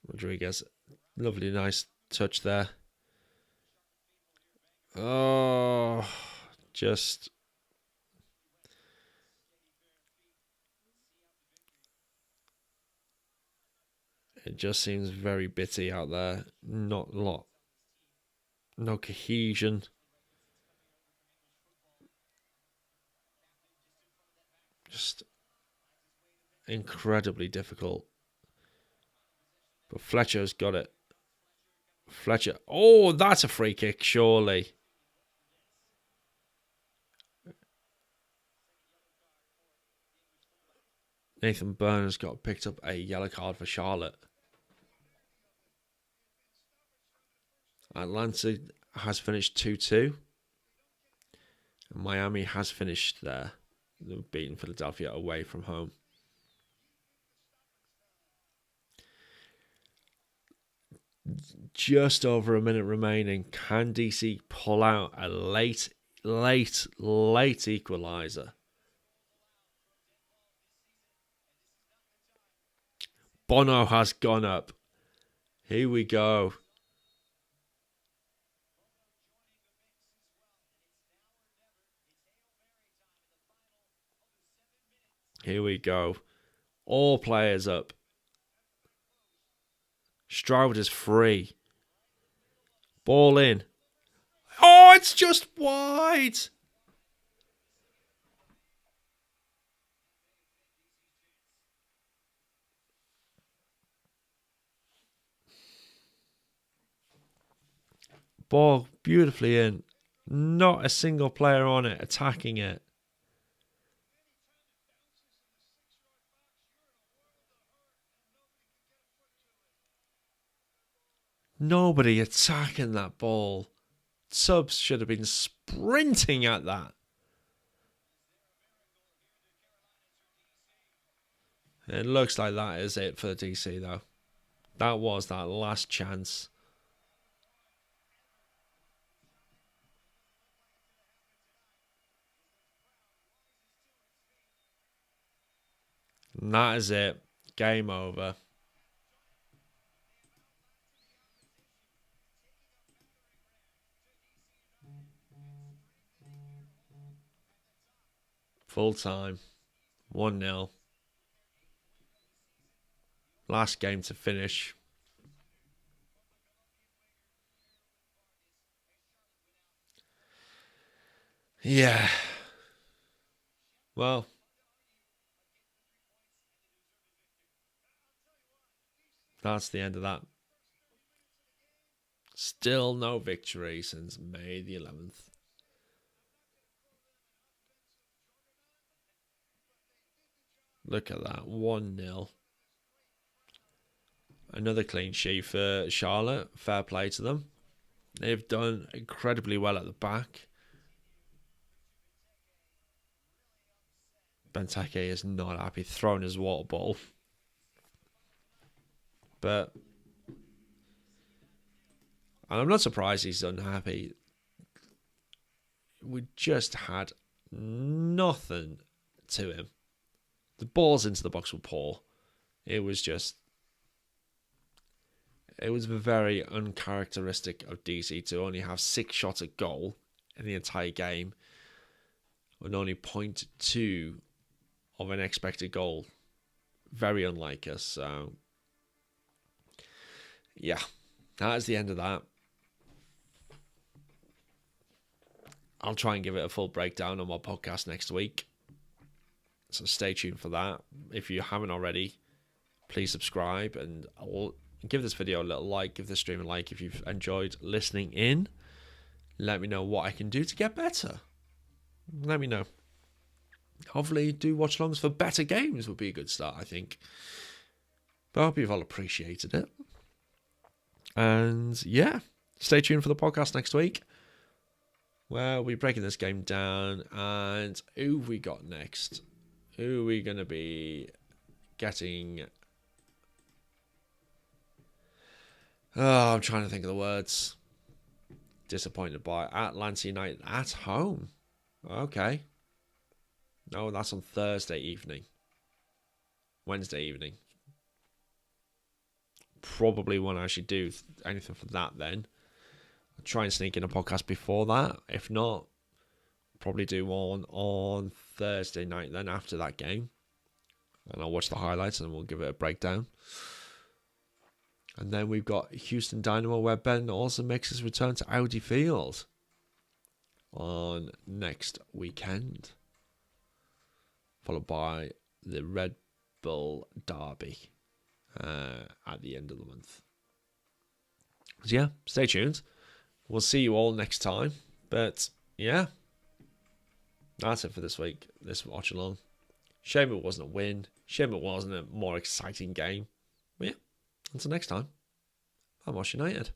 Rodriguez, lovely, nice touch there. Oh, just it just seems very bitty out there. Not a lot, no cohesion. Just incredibly difficult. But Fletcher's got it. Fletcher. Oh, that's a free kick, surely. Nathan Byrne's got picked up a yellow card for Charlotte. Atlanta has finished 2-2. And Miami has finished there beating Philadelphia away from home. Just over a minute remaining. Can DC pull out a late equaliser? Bono has gone up. Here we go. Here we go. All players up. Stroud is free. Ball in. Oh, it's just wide. Ball beautifully in. Not a single player on it attacking it. Nobody attacking that ball. Subs should have been sprinting at that. It looks like that is it for the DC, though. That was that last chance. And that is it. Game over. Full time. 1-0. Last game to finish. Yeah. Well. That's the end of that. Still no victory since May the 11th. Look at that. 1-0. Another clean sheet for Charlotte. Fair play to them. They've done incredibly well at the back. Benteke is not happy, throwing his water bottle. But and I'm not surprised he's unhappy. We just had nothing to him. The balls into the box were poor. It was very uncharacteristic of DC to only have 6 shots at goal in the entire game and only 0.2 of an expected goal. Very unlike us. So, yeah, that is the end of that. I'll try and give it a full breakdown on my podcast next week. So stay tuned for that. If you haven't already, please subscribe and I'll give this video a little like, give this stream a like if you've enjoyed listening in. Let me know what I can do to get better. Let me know. Hopefully do watch-alongs for better games would be a good start, I think. But I hope you've all appreciated it. And yeah, stay tuned for the podcast next week, where we're breaking this game down. And who have we got next? Who are we going to be getting? Oh, I'm trying to think of the words. Disappointed by Atlanta United at home. Okay. No, that's on Thursday evening. Wednesday evening. Probably won't actually do anything for that then. I'll try and sneak in a podcast before that. If not, probably do one on Thursday night then after that game. And I'll watch the highlights and we'll give it a breakdown. And then we've got Houston Dynamo, where Ben also makes his return to Audi Field on next weekend. Followed by the Red Bull Derby at the end of the month. So yeah, stay tuned. We'll see you all next time. But yeah, that's it for this week, this watch along. Shame it wasn't a win. Shame it wasn't a more exciting game. But yeah, until next time, I'm Watch United.